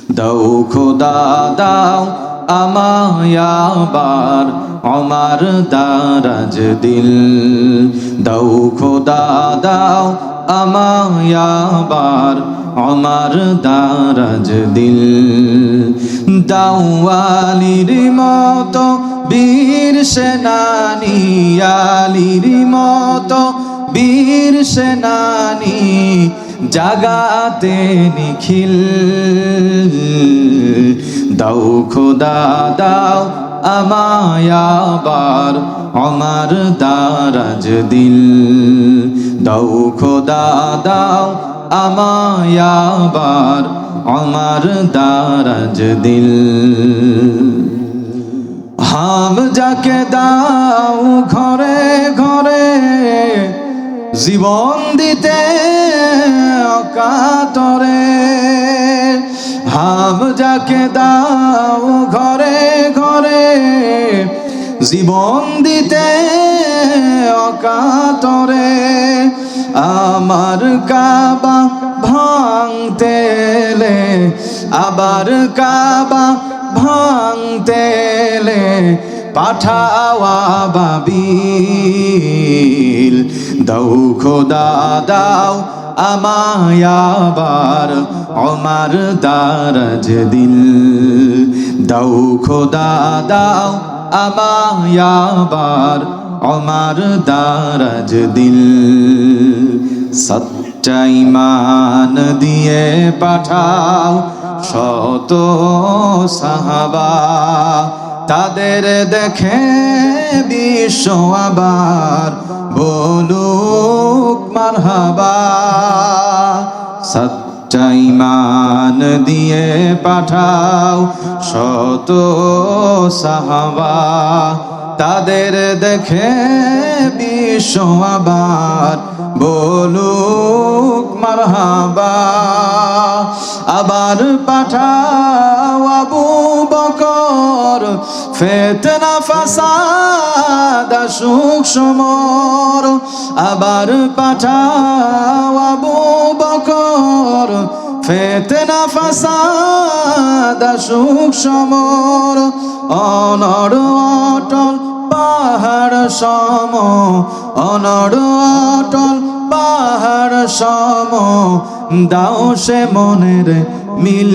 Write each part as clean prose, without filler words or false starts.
দাও খোদা দাও আমায় আবার আমার দারাজ দিল, দাও খোদা দাও আমায় আবার আমার দারাজ দিল। দাও আলীর মতো বীর সেনানী, আলীর মতো বীর সেনানী জাগাতে নিখিল। দাও খোদা দাও আমায় আবার আমার দারাজ দিল, দাও খোদা দাও আমায় আবার আমার দারাজ দিল। হাম যাকে দাও ঘরে ঘরে জীবন দিতে অকাতরে, হাম যাকে দাও ঘরে ঘরে জীবন দিতে অকাতরে, আমার কাবা ভাঙতে এলে, আবার কাবা ভাঙতে এলে পাঠাওয়া বাবিল। দাও খোদা দাও আমায় আবার আমার দারাজ দিল, দাও খোদা দাও আমায় আবার আমার দারাজ দিল। সচ্চা ঈমান দিয়ে পাঠাও শত সাহাবা, তাদের দেখে বিশ্ব আবার বলুক মারহাবা। সচ্চা ঈমান দিয়ে পাঠাও শত সাহাবা, তাদের দেখে বিশ্ব আবার বলুক মারহাবা। আবার পাঠাও আবু বকর, ফিতনা ফাসাদ আসুক সমর। আবার পাঠাও আবু বকর, ফিতনা ফাসাদ আসুক সমর। অনড় অটল পাহাড় সম, অনড় অটল পাহাড় সম দাও সে মনের মিল।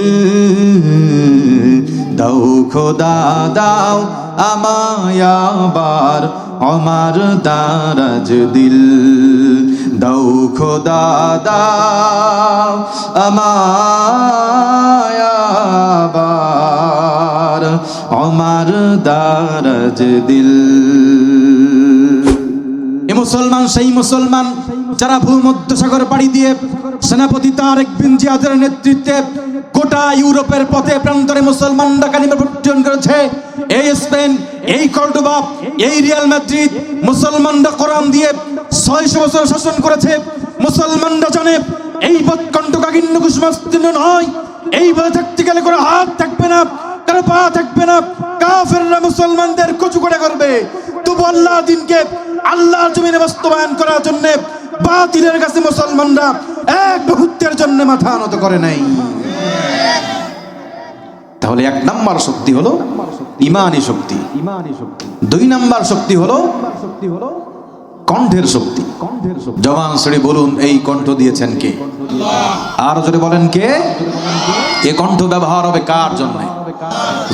দাও খোদা দাও আমায় আবার আমার দারাজ দিল, দাও খোদা দাও আমায় আবার আমার দারাজ দিল। এ মুসলমান সেই মুসলমান যারা ভূমধ্যসাগর পাড়ি দিয়ে সেনাপতি তারেক বিন জিয়াদের নেতৃত্বে গোটা ইউরোপের পথে প্রান্তরে মুসলমানরা কালিমা বর্জন করেছে। এই স্পেন, এই কর্ডোবা, এই রিয়াল মাদ্রিদ মুসলমানরা কোরআন দিয়ে 600 বছর শাসন করেছে। মুসলমানরা জানে এই বৎকণ্ঠ কাঠিন্য কুসুমাস্তীর্ণ নয়, এইভাবে থাকতে গেলে কোনো হাত থাকবে না, কারো পা থাকবে না। কাফেররা মুসলমানদের কচু করে করবে, তবু আল্লাহ দিনকে আল্লাহর জমিনে বাস্তবায়ন করার জন্য বাতিলের কাছে মুসলমানরা এক মুহূর্তের জন্য মাথা নত করে নাই। তাহলে এক নাম্বার শক্তি হলো ঈমানী শক্তি, 2 নাম্বার শক্তি হলো কণ্ঠের শক্তি। জবান ছেড়ে বলুন এই কণ্ঠ দিয়েছেন কে? আর জোরে বলেন কে? এ কণ্ঠ ব্যবহার হবে কার জন্য?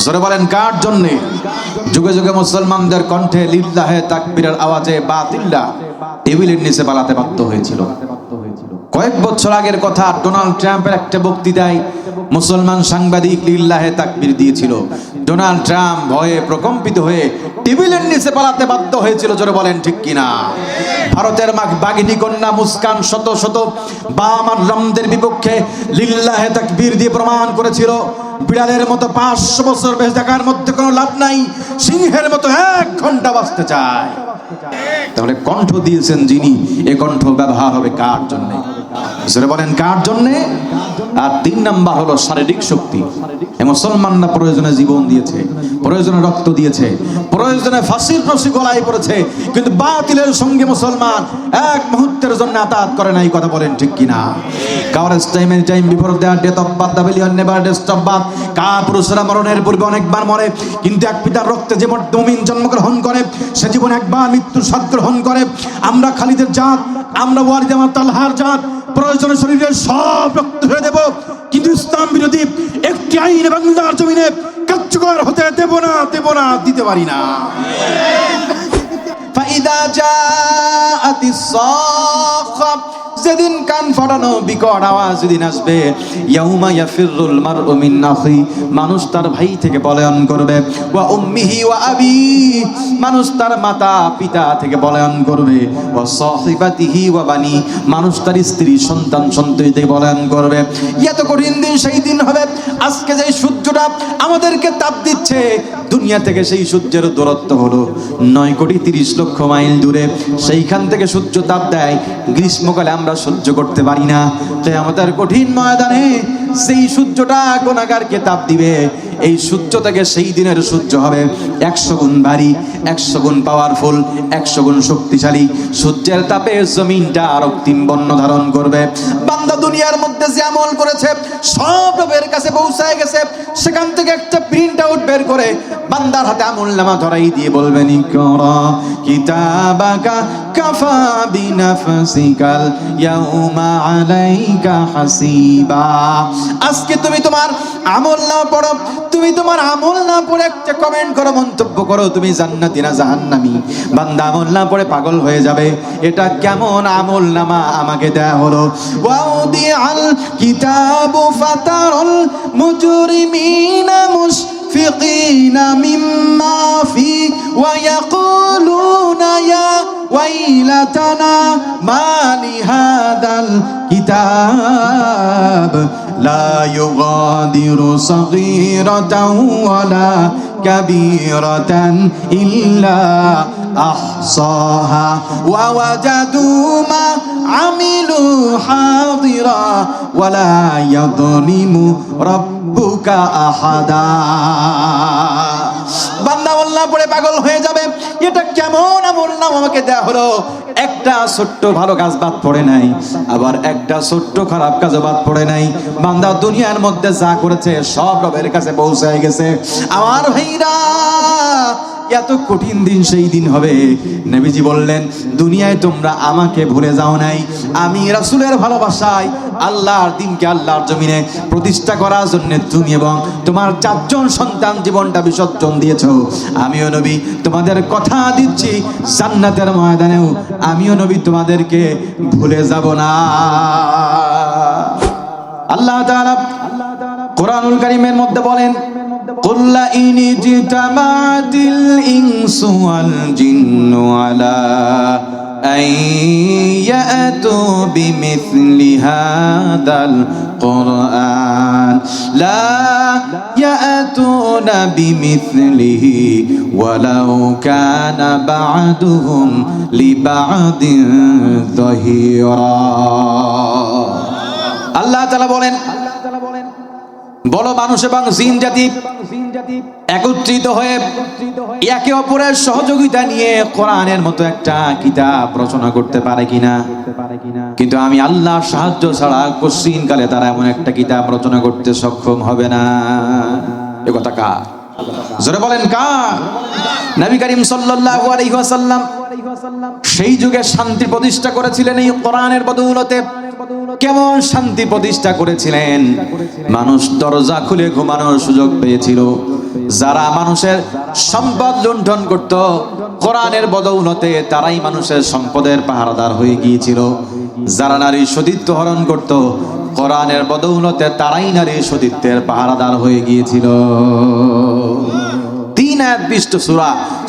জোরে বলেন কার জন্য? যুগে যুগে মুসলমানদের কণ্ঠে লিল্লাহে তাকবীরের আওয়াজে বাতিলরা টেবিলের নিচে পালাতে বাধ্য হয়েছিল। কয়েক বছর আগের কথা, ডোনাল্ড ট্রাম্পের একটা বক্তৃতায় মুসলমান সাংবাদিক লিল্লাহে তাকবীর দিয়েছিল। ডোনাল্ড ট্রাম্প ভয়ে প্রকম্পিত হয়ে টেবিলের নিচে পালাতে বাধ্য হয়েছিল। জোরে বলেন ঠিক কিনা? ভারতের বাঘিনী কন্যা মুস্কান শত শত বাম আর রামদের বিপক্ষে লিল্লাহে তাকবীর দিয়ে প্রমাণ করেছিল বিড়ালের মতো 500 বছর বেঁচে থাকার মধ্যে কোনো লাভ নাই, সিংহের মতো 1 ঘন্টা বাঁচতে চায়। তাহলে কণ্ঠ দিয়েছেন যিনি, এ কণ্ঠ ব্যবহার হবে কার জন্য? জোরে বলেন কার জন্য? আর 3 নাম্বার হলো শারীরিক শক্তি। এই মুসলমানরা প্রয়োজনে জীবন দিয়েছে, প্রয়োজনে রক্ত দিয়েছে, প্রয়োজনে ফাঁসির রশি গলায় পড়েছে, কিন্তু বাতিলের সঙ্গে মুসলমান এক মুহূর্তের জন্য আতাত করে নাই। কথা বলেন ঠিক কিনা? Coverage time any time before their death of birth the billion never ডেস্ট অফ বার্থ। পুরুষেরা মরণের পূর্বে অনেকবার মরে, কিন্তু এক পিতার রক্তে যে মুমিন জন্মগ্রহণ করে সে জীবন একবার মৃত্যুর স্বাদ গ্রহণ করে। আমরা খালিদের জাত, আমরা ওয়ালিদ আমার তালহার জাত, প্রয়োজনে শরীরের সব রক্ত হয়ে দেব, কিন্তু ইসলাম বিরোধী একটি আইন বাংলার জমিনে কার্যকর হতে দেব না, দিতে পারি না। ফাইদা জাআতিস সাখা, যেদিন কান ফাটানো বিকট আওয়াজ যেদিন আসবে, ইয়াউমা ইয়াফিরুল মারউ মিন আখি, মানুষ তার ভাই থেকে পলায়ন করবে, ওয়া উম্মিহি ওয়া আবি, মানুষ তার মাতা পিতা থেকে পলায়ন করবে, ওয়া সাহিবাতিহি ওয়া বানি, মানুষ তার স্ত্রী সন্তান সন্ততি থেকে পলায়ন করবে। এত কঠিন দিন সেই দিন হবে। আজকে যে সূর্যটা আমাদেরকে তাপ দিচ্ছে, দুনিয়া থেকে সেই সূর্যের দূরত্ব হলো 9,30,00,000 মাইল দূরে। সেইখান থেকে সূর্য তাপ দেয়, গ্রীষ্মকালে আমরা সহ্য করতে পারি না। তাই আমাদের কঠিন ময়দানে সেই সূর্যটা গুনাহগারকে তাপ দিবে। এই সূর্য থেকে সেই দিনের সূর্য হবে 100 গুণ ভারী, 100 গুণ পাওয়ারফুল, 100 গুণ শক্তিশালী। সূর্যের তাপে জমিনটা রক্তিম বর্ণ ধারণ করবে। বান্দা দুনিয়ার মধ্যে যে আমল করেছে সব রবের কাছে পৌঁছায় গেছে। সেখান থেকে একটা প্রিন্ট আউট বের করে বান্দার হাতে আমলনামা ধরাই দিয়ে বলবেন, ইকরা কিতাবাকা কাফা বিনাফসিকাল ইয়াউমা আলাইকা হাসিবা। আজকে তুমি তোমার আমলনামা পড়ো, তুমি তোমার আমলনামা পড়ে একটা কমেন্ট করো, মন্তব্য করো, তুমি জান্নাতি না জাহান্নামী। বান্দা আমলনামা পড়ে পাগল হয়ে যাবে, এটা কেমন আমলনামা আমাকে দেয়া হলো। ওয়াউদি আল কিতাবু ফাতারাল মুজরিমিনা মুশফিকিনা মিম্মা ফি ওয়া ইয়াকুলুনা ইয়া ওয়াইলাতানা মা লিহাদাল কিতাব লা ইউগাদিরু সাগীরাতাও ওয়ালা কাবীরাতান ইল্লা আহসাহা ওয়া ওয়াজাদু মা আমিলু হাদিরা ওয়ালা ইয়াযলিমু রাব্বুকা আহাদা। বান্দা আল্লাহ পড়ে পাগল হয়ে যাবে, এটা কেমন আমলনামা আমাকে দেয়া হলো। একটা ছোট্ট ভালো কাজ বাদ পড়ে নাই, আবার একটা ছোট্ট খারাপ কাজও বাদ পড়ে নাই। বান্দা দুনিয়ার মধ্যে যা করেছে সব রবের কাছে পৌঁছায় গেছে। আমার ভাইরা, এত কঠিন দিন সেই দিন হবে। নবীজি বললেন, দুনিয়ায় তোমরা আমাকে ভুলে যাও নাই, আমি রাসূলের ভালোবাসায় আল্লাহর দিনকে আল্লাহর জমিনে প্রতিষ্ঠা করার জন্য তুমি এবং তোমার 4 জন সন্তান জীবনটা বিসর্জন দিয়েছো। আমিও নবী তোমাদের কথা দিচ্ছি, জান্নাতের ময়দানেও আমিও নবী তোমাদেরকে ভুলে যাব না। আল্লাহ তাআলা কোরআনুল কারীমের মধ্যে বলেন, قل إن اجتمعت الإنس والجن على أن يأتوا بمثل هذا القرآن لا يأتون بمثله ولو كان بعضهم لبعض ظهيرا। আল্লাহ তাআলা বলেন, বলো মানুষ এবং জিন জাতি একত্রিত হয়ে একে অপরের সহযোগিতা নিয়ে কোরআনের মতো একটা কিতাব রচনা করতে পারে কিনা। কিন্তু আমি আল্লাহর সাহায্য ছাড়া কোশ্চিন কালে তারা এমন একটা কিতাব রচনা করতে সক্ষম হবে না। এ কথা কার? জোরে বলেন কার? নবী করিম সাল্লাল্লাহু আলাইহি ওয়াসাল্লাম সেই যুগে শান্তি প্রতিষ্ঠা করেছিলেন এই কোরআনের বদৌলতে। কেমন শান্তি প্রতিষ্ঠা করেছিলেন! মানুষ দরজা খুলে ঘুমানোর সুযোগ পেয়েছিল। যারা মানুষের সম্পদ লুণ্ঠন করত, কোরআনের বদৌলতে তারাই মানুষের সম্পদের পাহারাদার হয়ে গিয়েছিল। যারা নারীর সতীত্ব হরণ করত, কোরআনের বদৌলতে তারাই নারীর সতীত্বের পাহারাদার হয়ে গিয়েছিল। 3 আয়াত বিশিষ্ট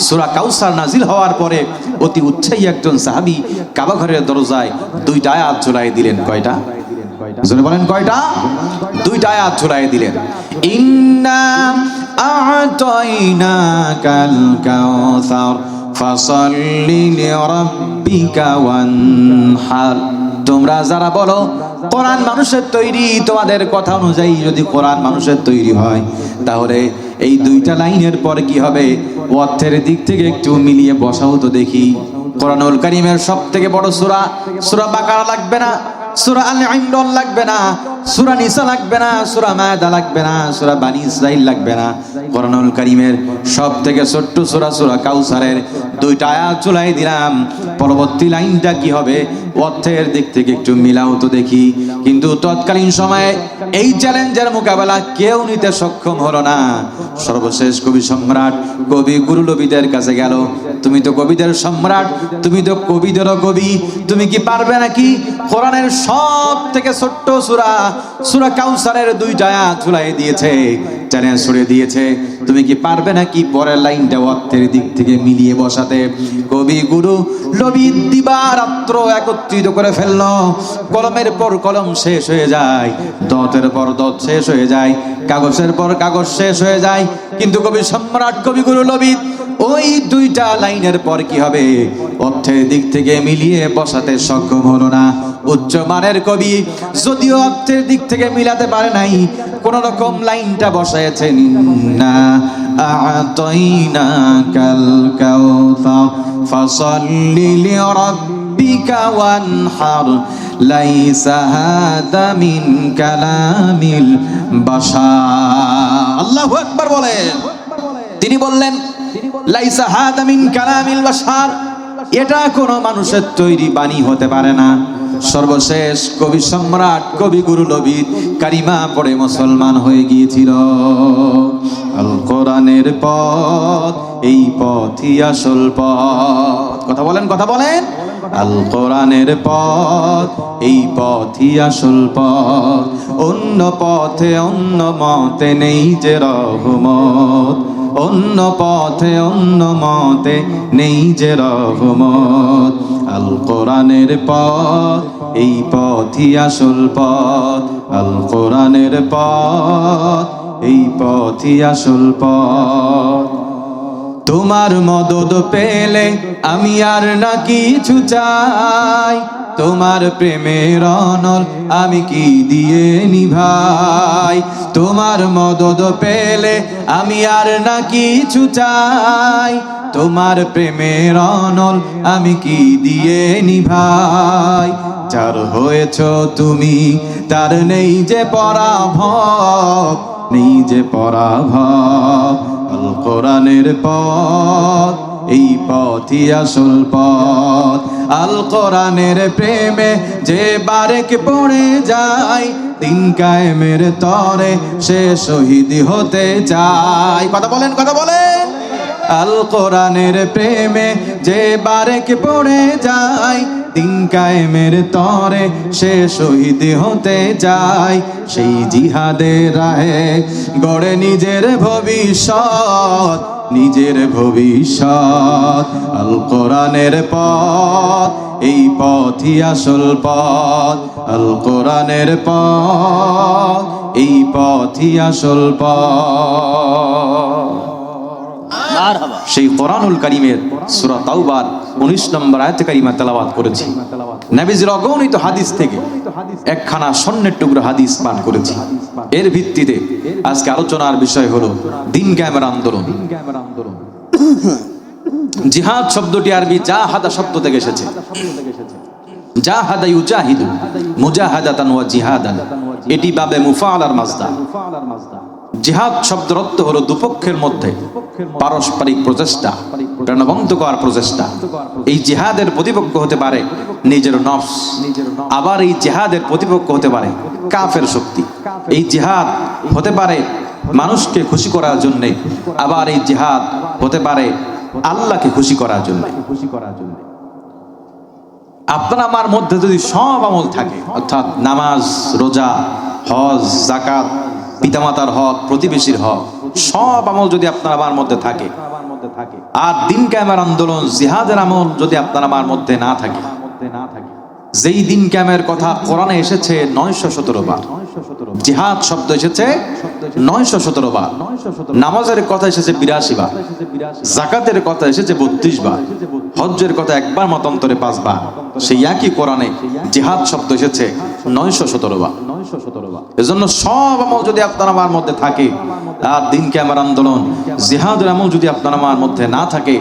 সূরা কাউসার নাজিল হওয়ার পরে অতি উৎসাহী একজন সাহাবী কাবা ঘরের দরজায় 2টা আয়াত ঝুলাই দিলেন। কয়টা? জোরে বলেন কয়টা? 2টা আয়াত ঝুলাই দিলেন। ইন্না আ'তাইনাকাল কাউসার ফাসাল্লি লিরাব্বিকা ওয়ানহার। তোমরা যারা বলো কোরআন মানুষের তৈরি, তোমাদের কথা অনুযায়ী যদি কোরআন মানুষের তৈরি হয়, তাহলে এই দুইটা লাইনের পর কি হবে? অর্থের দিক থেকে একটু মিলিয়ে বসাও তো দেখি। কোরআনুল কারীমের সবথেকে বড় সূরা, সূরা বাকারা লাগবে না, সূরা আল ইমরান লাগবে না, সূরা নিসা লাগবে না, সূরা মায়দা লাগবে না, সূরা বানী ইসরাইল লাগবে না। কোরআনুল কারীমের সবথেকে ছোট্ট সূরা, সূরা কাউসারের দুইটা আয়াত চুলাই দিলাম। পরবর্তী লাইনটা কি হবে? অর্থের দিক থেকে একটু মিলাও তো দেখি। কিন্তু তৎকালীন সময়ে এই চ্যালেঞ্জের মোকাবেলা কেউ নিতে সক্ষম হলো না। সর্বশেষ কবি সম্রাট কবি গুরু নবীদের কাছে গেল। তুমি তো কবিদের সম্রাট, তুমি তো কবিদেরও কবি, তুমি কি পারবে নাকি কোরআনের সব থেকে ছোট্ট সূরা, সূরা কাউসারের দুইটা আয়াত চুলাই দিয়েছে, চ্যালেঞ্জ ছড়িয়ে দিয়েছে, তুমি কি পারবে নাকি পরের লাইনটা অর্থের দিক থেকে মিলিয়ে বসাতে? কবি গুরু নবী দিবারাত্র একত্রিত করে ফেললো। কলমের পর কলম শেষ হয়ে যায়, দতের পর দত শেষ হয়ে যায়, কাগজের পর কাগজ শেষ হয়ে যায়, কিন্তু কবি সম্রাট কবি গুরু নবী ওই দুইটা লাইনের পর কি হবে? অর্থের দিক থেকে মিলিয়ে বসাতে সক্ষম হলো না। উচ্চ মানের কবি যদিও অর্থের দিক থেকে মিলাতে পারে নাই, কোন রকম লাইনটা বসাইছেন, না আ'তাইনাকাল কাউসার ফাসাল্লি লিরাব্বিকা ওয়ানহার লাইসা হাদা মিন কালামিল বাশার। আল্লাহু আকবার বলেন। তিনি বললেন লাইসা হাদা মিন কালামিল বাশার, এটা কোনো মানুষের তৈরি বাণী হতে পারে না। সর্বশেষ কবি সম্রাট কবি গুরু নবী কারিমা পড়ে মুসলমান হয়ে গিয়েছিল। আল কোরআনের পথ, এই পথই আসল পথ। কথা বলেন, কথা বলেন। আল কোরআনের পথ, এই পথই আসল পথ। অন্য পথে অন্য মতে নেই যে রহমত, অন্য পথে অন্য মতে নেই যে রহমত। আল কোরআনের পথ, এই পথই আসল পথ। আল কোরআনের পথ, এই পথই আসল পথ। তোমার মদদ পেলে আমি আর না কিছু চাই, তোমার প্রেমের অনল আমি কি দিয়ে নিভাই। তোমার মদদ পেলে আমি আর না কিছু চাই, তোমার প্রেমের অনল আমি কি দিয়ে নিভাই। যার হয়েছ তুমি তার নেই যে পরাভব, নেই যে পরাভব। আল কোরআনের পথ, এই পথই আসল পথ। আল কোরআনের প্রেমে যে বারেক পড়ে যায়, দিন কায়েমের তরে সে শহীদ হতে চায়। কথা বলেন, কথা বলেন। আল কোরআনের প্রেমে যে বারেক পড়ে যায়, দিন কায়েমের তরে সে শহীদ হতে যায়। সেই জিহাদের রাহে গড়ে নিজের ভবিষ্যৎ, নিজের ভবিষ্যৎ। আল কোরআনের পথ, এই পথই আসল পথ। আল কোরআনের পথ, এই পথই আসল পথ। সেই কোরআনুল কারীমের সূরা তাওবার 19 নম্বর আয়াত কারীমা তেলাওয়াত করেছি। নবীজির অগণিত হাদিস থেকে একখানা স্বর্ণের টুকরো হাদিস পাঠ করেছি। এর ভিত্তিতে আজকে আলোচনার বিষয় হলো দিন কায়েমের আন্দোলন। জিহাদ শব্দটি আরবি জাহাদা শব্দ থেকে এসেছে। জাহাদা ইউজাহিদু মুজাহাদাতান ওয়া জিহাদান, এটি বাবে মুফাআলার মাসদার। জিহাদ শব্দের অর্থ হলো দুপক্ষের মধ্যে পারস্পরিক প্রচেষ্টা, প্রাণবন্ত করার প্রচেষ্টা। এই জিহাদের প্রতিপক্ষ হতে পারে নিজের নফস, আবার এই জিহাদের প্রতিপক্ষ হতে পারে কাফের শক্তি। এই জিহাদ হতে পারে মানুষকে খুশি করার জন্য, আবার এই জিহাদ হতে পারে আল্লাহকে খুশি করার জন্য। আপনার আমার মধ্যে যদি সব আমল থাকে, অর্থাৎ নামাজ, রোজা, হজ, যাকাত, পিতামাতার হক, প্রতিবেশীর হক, সব আমল যদি আপনার আমার মধ্যে থাকে, আর দিন কায়েমের আন্দোলন জিহাদের আমল যদি আপনার আমার মধ্যে না থাকে, যেই দিন ক্যামের কথা কোরআনে এসেছে 917 বার, জিহাদ শব্দ এসেছে 917 বার, নামাজের কথা এসেছে 82 বার, যাকাতের কথা এসেছে 32 বার, হজ্জের কথা একবার মতান্তরে 5 বার, সেই একই কোরআনে জিহাদ শব্দ এসেছে 917 বার। এজন্য সব আমল যদি আপনার আমার মধ্যে থাকে, আর দিন ক্যামের আন্দোলন জিহাদের আমল যদি আপনার আমার মধ্যে না থাকে,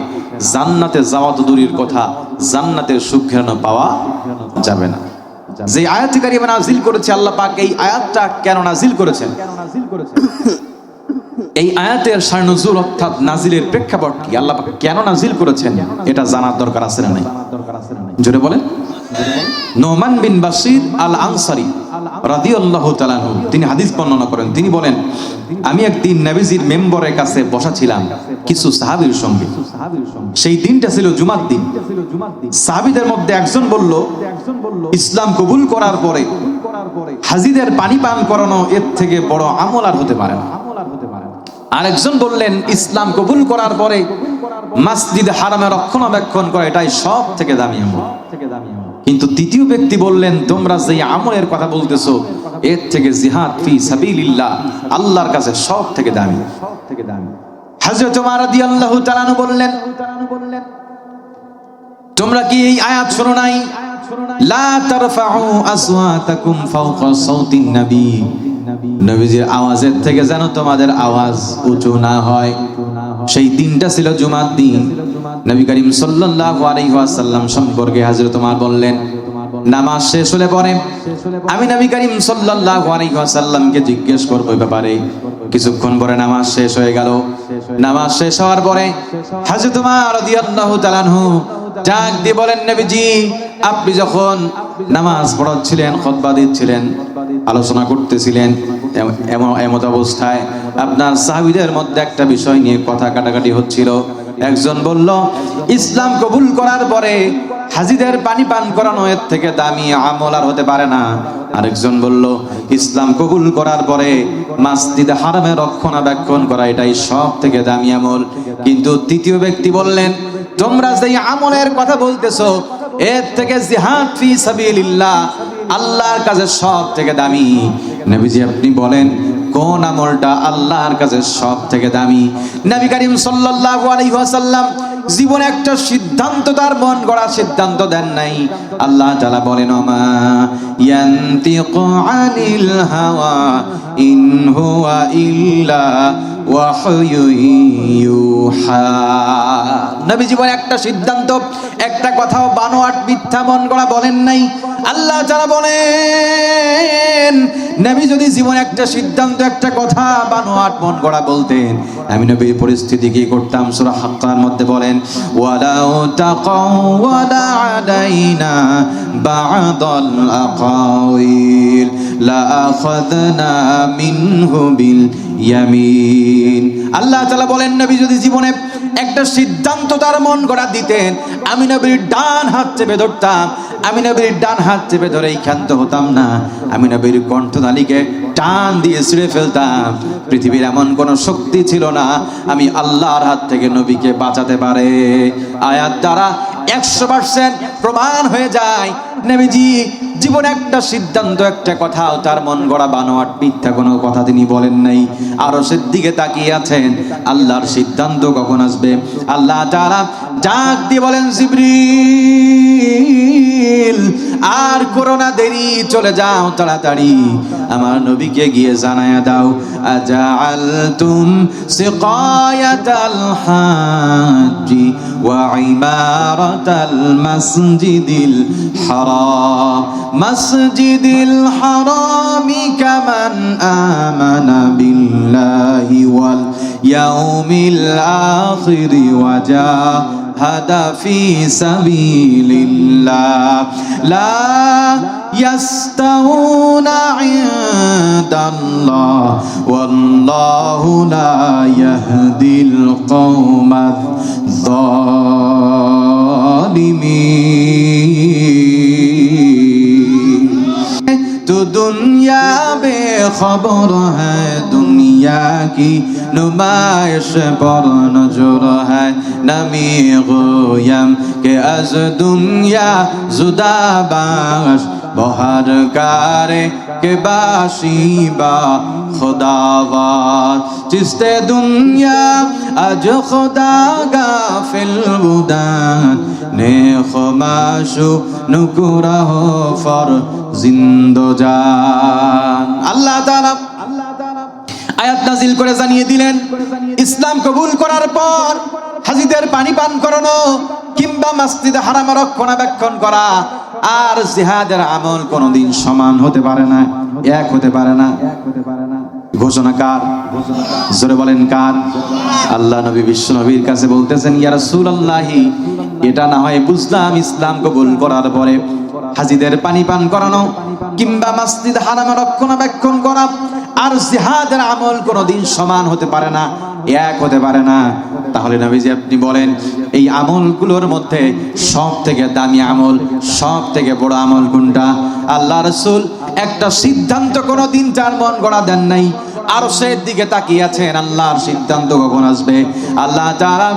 জান্নাতে যাওয়া তো দূরের কথা, জান্নাতের সুখ ঘেরানো পাওয়া যাবে না। যে আয়াত কারিমা নাজিল করেছে আল্লাহ পাক, এই আয়াতটা কেন নাজিল করেছেন, এই আয়াতের শানুজুল অর্থাৎ নাজিলের প্রেক্ষাপট কি, আল্লাহ পাক কেন নাজিল করেছেন, এটা জানার দরকার আছে না নাই? জোরে বলেন। নোমান বিন বাশির আল আনসারী রাদিয়াল্লাহু তাআলা আনহু তিনি হাদিস বর্ণনা করেন, তিনি বলেন, আমি একদিন নবীজির মেম্বরের কাছে বসা ছিলাম কিছু সাহাবীর সঙ্গে। সেই দিনটা ছিল জুমার দিন। সাহাবীদের মধ্যে একজন বলল, ইসলাম কবুল করার পরে হাজীদের পানি পান করানো এর থেকে বড় আমল আর হতে পারে না। আরেকজন বললেন, ইসলাম কবুল করার পরে মসজিদ হারামে রক্ষণাবেক্ষণ করা এটাই সব থেকে দামি আমল। কিন্তু তৃতীয় ব্যক্তি বললেন, তোমরা যে আমলের কথা বলতেছো এর থেকে জিহাদ ফি সাবিলিল্লাহ আল্লাহর কাছে সব থেকে দামি। হযরত ওমর রাদিয়াল্লাহু তাআলা আনহু বললেন, তোমরা কি এই আয়াত শোনো নাই, লা তারফাউ আসওয়াতাকুম ফাওকা সাউতিন নবী, নবীজির আওয়াজের থেকে যেন তোমাদের আওয়াজ উঁচু না হয়। সেই দিনটা ছিল জুমার দিন। নবী করিম সাল্লাল্লাহু আলাইহি ওয়াসাল্লাম সম্পর্কে হযরত ওমর বললেন, নামাজ শেষ হলে পরে আমি নবী করিম সাল্লাল্লাহু আলাইহি ওয়াসাল্লামকে জিজ্ঞেস করব এই ব্যাপারে। কিছুক্ষণ পরে নামাজ শেষ হয়ে গেল। নামাজ শেষ হওয়ার পরে হযরত ওমর রাদিয়াল্লাহু তাআলা আনহু ডাক দিয়ে বলেন, নবীজি আপনি যখন নামাজ পড়াচ্ছিলেন, খুতবা দিচ্ছিলেন, আলোচনা করতেছিলেন, এমত অবস্থায় আপনার সাহাবীদের মধ্যে একটা বিষয় নিয়ে কথা কাটাকাটি হচ্ছিল। একজন বলল, ইসলাম কবুল করার পরে হাজীদের পানি পান করানো এর থেকে দামি আমল আর হতে পারে না। আরেকজন বলল, ইসলাম কবুল করার পরে মসজিদে হারামে রক্ষণাবেক্ষণ করা এটাই সব থেকে দামি আমল। কিন্তু তৃতীয় ব্যক্তি বললেন, তোমরা যেই আমলের কথা বলতেছো এর থেকে জিহাদ ফি সাবিলিল্লাহ আল্লাহর কাছে সব থেকে দামি। নবীজি আপনি বলেন কোন আমলটা আল্লাহর কাছে সব থেকে দামি? নবী করিম সাল্লাল্লাহু আলাইহি ওয়াসাল্লাম জীবনে একটা সিদ্ধান্ত, তার মন গড়া সিদ্ধান্ত দেন নাই। আল্লাহ তাআলা বলেন, ওমা ইয়ানতিকু আনিল হাওয়া ইন হুয়া ইল্লা ওয়াহয়ু ইউহা। নবী জীবনে একটা সিদ্ধান্ত, একটা কথাও বানোয়াট মিথ্যা মন গড়া বলেন নাই। আল্লাহ তাআলা বলেন, নবী যদি জীবনে একটা সিদ্ধান্ত, একটা কথা বানোয়াট মন গড়া বলতেন, আমি নবীর পরিস্থিতি কি করতাম? সূরা হাক্কার মধ্যে বলেন, ওয়ালাউ তাকাওয়ালা আলাইনা বা'দাল আকাওয়িল লা আখাযনা মিনহু বিল ইয়ামিন। আল্লাহ তাআলা বলেন, নবী যদি জীবনে একটা সিদ্ধান্ত তার মন গড়া দিতেন, আমি নবীর ডান হাত চেপে ধরতাম। আমি নবীর ডান হাত চেপে ধরেই ক্ষান্ত হতাম না, আমি নবীর কণ্ঠনালীকে টান দিয়ে ছিঁড়ে ফেলতাম। পৃথিবীর এমন কোন শক্তি ছিল না আমি আল্লাহর হাত থেকে নবীকে বাঁচাতে পারে। আয়াত দ্বারা 100% প্রমাণ হয়ে যায়, নবীজি জীবনে একটা সিদ্ধান্ত, একটা কথাও তার মন গড়া বানোয়াট মিথ্যা কোনো কথা তিনি বলেন নাই। আরশের দিকে তাকিয়ে আছেন, আল্লাহর সিদ্ধান্ত কখন আসবে। আল্লাহ তাআলা ডাক দিয়ে বলেন, জিবরিল আর করোনা দেরি, চলে যাও তাড়াতাড়ি, আমার নবীকে গিয়ে জানায়া দাও, আজআলতুম সিকায়াতাল হাজ্জি ওয়া ইমারাতাল মাসজিদিল হারাম মাসজিদিল হারামি কামান আমানা বিল্লাহি ওয়াল ইয়াউমিল আখির ওয়া জাহাদা ফি সাবিলিল্লাহ লা ইয়াস্তাউনা ইনদাল্লাহ ওয়াল্লাহু লা ইয়াহদিল কওমায जालिमीन। तो दुनिया बेखबर है दुनिया दुनिया की नुमाइश पर नजर है नमी गोयम के अज दुनिया जुदा बाश बहर कारे के बाशिबा खुदावार जिसते दुनिया अज खुदा गाफिल बुदान ने खमाशु नुकुरा हो फर जिंदो जान। अल्लाह ताला আয়াত নাজিল করে জানিয়ে দিলেন ইসলাম কবুল করার পর হাজীদের পানি পান করানো কিংবা মসজিদে হারাম রক্ষণাবেক্ষণ করা আর জিহাদের আমল কোনোদিন সমান হতে পারে না, এক হতে পারে না। ঘোষণা কার? জোরে বলেন কার? আল্লাহ নবী বিশ্ব নবীর কাছে বলতেছেন ইয়া রাসূলুল্লাহি এটা না হয় বুঝলাম ইসলাম কবুল করার পরে হাজীদের পানি পান করানো কিংবা মসজিদ হারাম রক্ষণাবেক্ষণ করা আর জিহাদের আমল কোনোদিন সমান হতে পারে না, এক হতে পারে না। তাহলে নবীজি আপনি বলেন এই আমলগুলোর মধ্যে সব থেকে দামি আমল, সব থেকে বড় আমল কোনটা? আল্লাহ রাসূল একটা সিদ্ধান্ত কোনোদিন যার মন গড়া দেন নাই, আরশের দিকে তাকিয়ে আছেন আল্লাহর সিদ্ধান্ত কখন আসবে। আল্লাহ তাআলা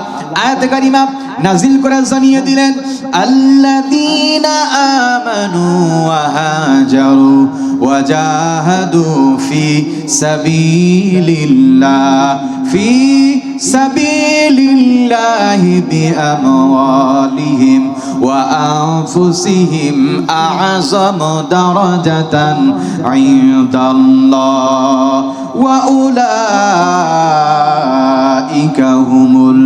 আয়াতে কারিমা নাজিল করে জানিয়ে দিলেন আল্লাযীনা আমানু ওয়া হাজারু ওয়া জাহাদু ফি সাবিলিল্লাহি বিআমওয়ালিহিম ওয়া আনফুসিহিম আ'যামু দারাজাতান ইনদাল্লাহ ওয়া উলাইকা হুমুল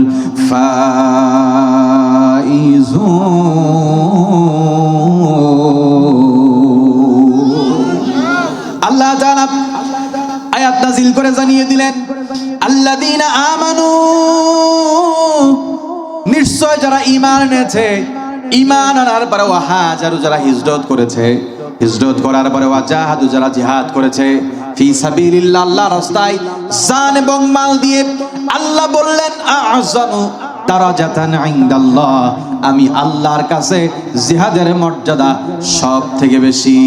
আল্লাহ তাআলা আয়াত নাযিল করে জানিয়ে দিলেন আল্লাযীনা আমানু নিশ্চয় যারা ঈমান এনেছে, ঈমান আনার পরে ওয়াহাজারু যারা হিজরত করেছে, হিজরত করার পরে ওয়াজাহাদু যারা জিহাদ করেছে ফি সাবিলিল্লাহ আল্লাহর রাস্তায় জান এবং মাল দিয়ে, আল্লাহ বললেন আ'যামু দারাজাতান ইনদাল্লাহ আমি আল্লাহর কাছে জিহাদের মর্যাদা সব থেকে বেশি।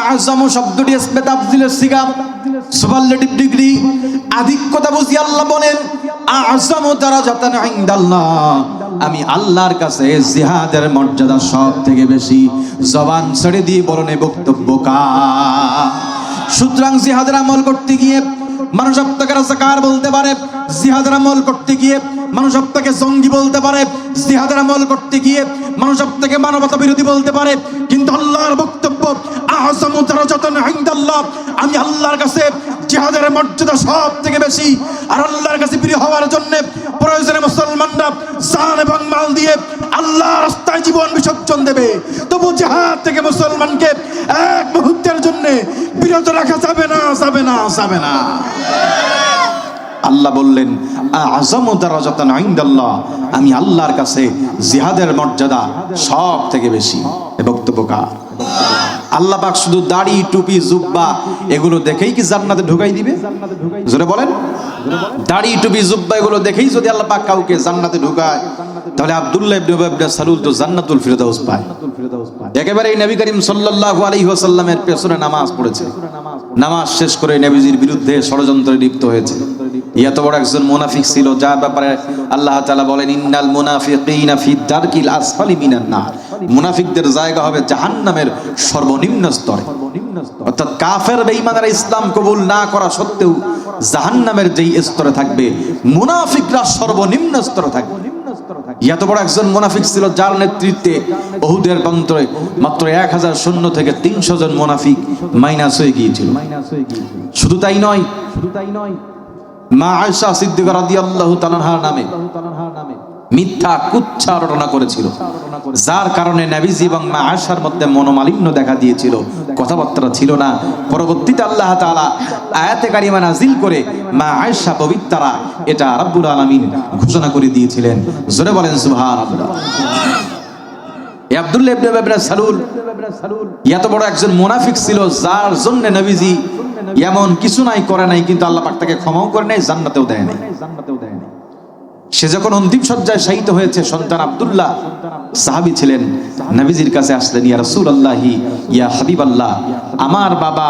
আ'যামু শব্দটি ইসমে তাফযীলের সিগা, সুপারলেটিভ ডিগ্রি, আধিক্যতা বুঝি আল্লাহ বলেন আ'যামু দারাজাতান ইনদাল্লাহ আমি আল্লাহর কাছে জিহাদের মর্যাদা সব থেকে বেশি। জবান ছেড়ে দিয়ে বলেন এই বক্তব্য কার? সুতরাং জিহাদের আমল করতে গিয়ে মানুষ আপনাকে রাজাকার বলতে পারে, জিহাদের আমল করতে গিয়ে মানুষ আপনাকে জঙ্গি বলতে পারে, জিহাদের আমল করতে গিয়ে মানুষ আপনাকে মানবতা বিরোধী বলতে পারে, কিন্তু আল্লাহর বক্তব্য আ'যামু দারাজাতান ইনদাল্লাহ আমি আল্লাহর কাছে জিহাদের মর্যাদা সব থেকে বেশি। আর আল্লাহর কাছে প্রিয় হওয়ার জন্য প্রয়োজনে মুসলমানরা জান এবং মাল দিয়ে আল্লাহর রাস্তায় জীবন বিসর্জন দেবে, তবু জিহাদ থেকে মুসলমানকে এক মুহূর্তের জন্য বিরত রাখা যাবে না, যাবে না, যাবে না। আল্লাহ বললেন আ'যামু দারাজাতান ইনদাল্লাহ আমি আল্লাহর কাছে জিহাদের মর্যাদা সব থেকে বেশি। এ বক্তব্য কার? আল্লাহ পাক শুধু দাড়ি টুপি জুব্বা এগুলো দেখেই কি জান্নাতে ঢুকাই দিবে? জোরে বলেন। দাড়ি টুপি জুব্বা এগুলো দেখেই যদি আল্লাহ পাক কাউকে জান্নাতে ঢুকায় তাহলে আব্দুল্লাহ ইবনে উবাই ইবনে সালুল তো জান্নাতুল ফিরদাউস পায়। একেবারে নবী করিম সাল্লাল্লাহু আলাইহি ওয়াসাল্লামের পেছনে নামাজ পড়েছে, নামাজ শেষ করে নবীজির বিরুদ্ধে ষড়যন্ত্রে লিপ্ত হয়েছে। এত বড় একজন মুনাফিক ছিল যার ব্যাপারে আল্লাহ তাআলা বলেন ইন্নাল মুনাফিকিনা ফি দারকিল আসফালি মিনান নার মুনাফিকদের জায়গা হবে জাহান্নামের সর্বনিম্ন স্তরে। অর্থাৎ কাফের বেঈমানরা ইসলাম কবুল না করা সত্ত্বেও জাহান্নামের যেই স্তরে থাকবে মুনাফিকরা সর্বনিম্ন স্তরে থাকবে। এত বড় একজন মুনাফিক ছিল যার নেতৃত্বে উহুদের প্রান্তরে মাত্র 1000 সৈন্য থেকে 300 জন মুনাফিক মাইনাস হয়ে গিয়েছিল। শুধু তাই নয়, মা আয়েশা সিদ্দিকা রাদিয়াল্লাহু তাআলার নামে মিথ্যা কুচ্ছা রটনা করেছিল, যার কারণে নবীজি এবং মা আয়েশার মধ্যে মনোমালিন্য দেখা দিয়েছিল, কথাবার্তা ছিল না। পরবর্তীতে আল্লাহ তাআলা আয়াতে কারিমা নাজিল করে মা আয়েশা পবিত্রা এটা রব্বুল আলামিন ঘোষণা করে দিয়েছিলেন। জোরে বলেন সুবহানাল্লাহ। এই আব্দুল্লাহ ইবনে উবাই ইবনে সালুল এত বড় একজন মুনাফিক ছিল যার জন্য নবীজি এমন কিছু নাই করে নাই, কিন্তু আল্লাহ পাক তাকে ক্ষমাও করে নাই, জান্নাতেও দেয় নাই। সে যখন অন্তিম শয্যায় শায়িত হয়েছে সন্তান আব্দুল্লাহ সাহাবী ছিলেন, নবীজির কাছে আসলেন ইয়া রাসূলুল্লাহি ইয়া হাবিবাল্লাহ আমার বাবা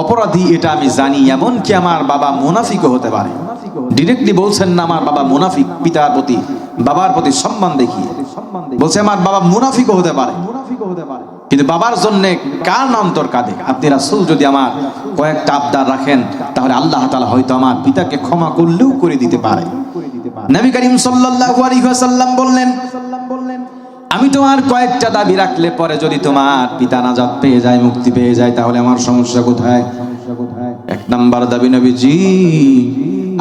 অপরাধী এটা আমি জানি, এমনকি আমার বাবা মুনাফিকও হতে পারে। ডিরেক্টলি বলছেন না আমার বাবা মুনাফিক, পিতার প্রতি বাবার প্রতি সম্মান দেখিয়ে বলছে আমার বাবা মুনাফিকও হতে পারে, কিন্তু বাবার জন্য কার নাম তোর কাঁদে? আপনি রাসূল যদি আমার কয়েকটা আবদার রাখেন তাহলে আল্লাহ তাআলা হয়তো আমার পিতাকে ক্ষমা করলেও করে দিতে পারে। নবী করিম সাল্লাল্লাহু আলাইহি ওয়াসাল্লাম বললেন, আমি তোমার কয়েকটা দাবি রাখলে পরে যদি তোমার পিতা নাজাত পেয়ে যায়, মুক্তি পেয়ে যায়, তাহলে আমার সমস্যা কোথায়? এক নাম্বার দাবি নবীজি,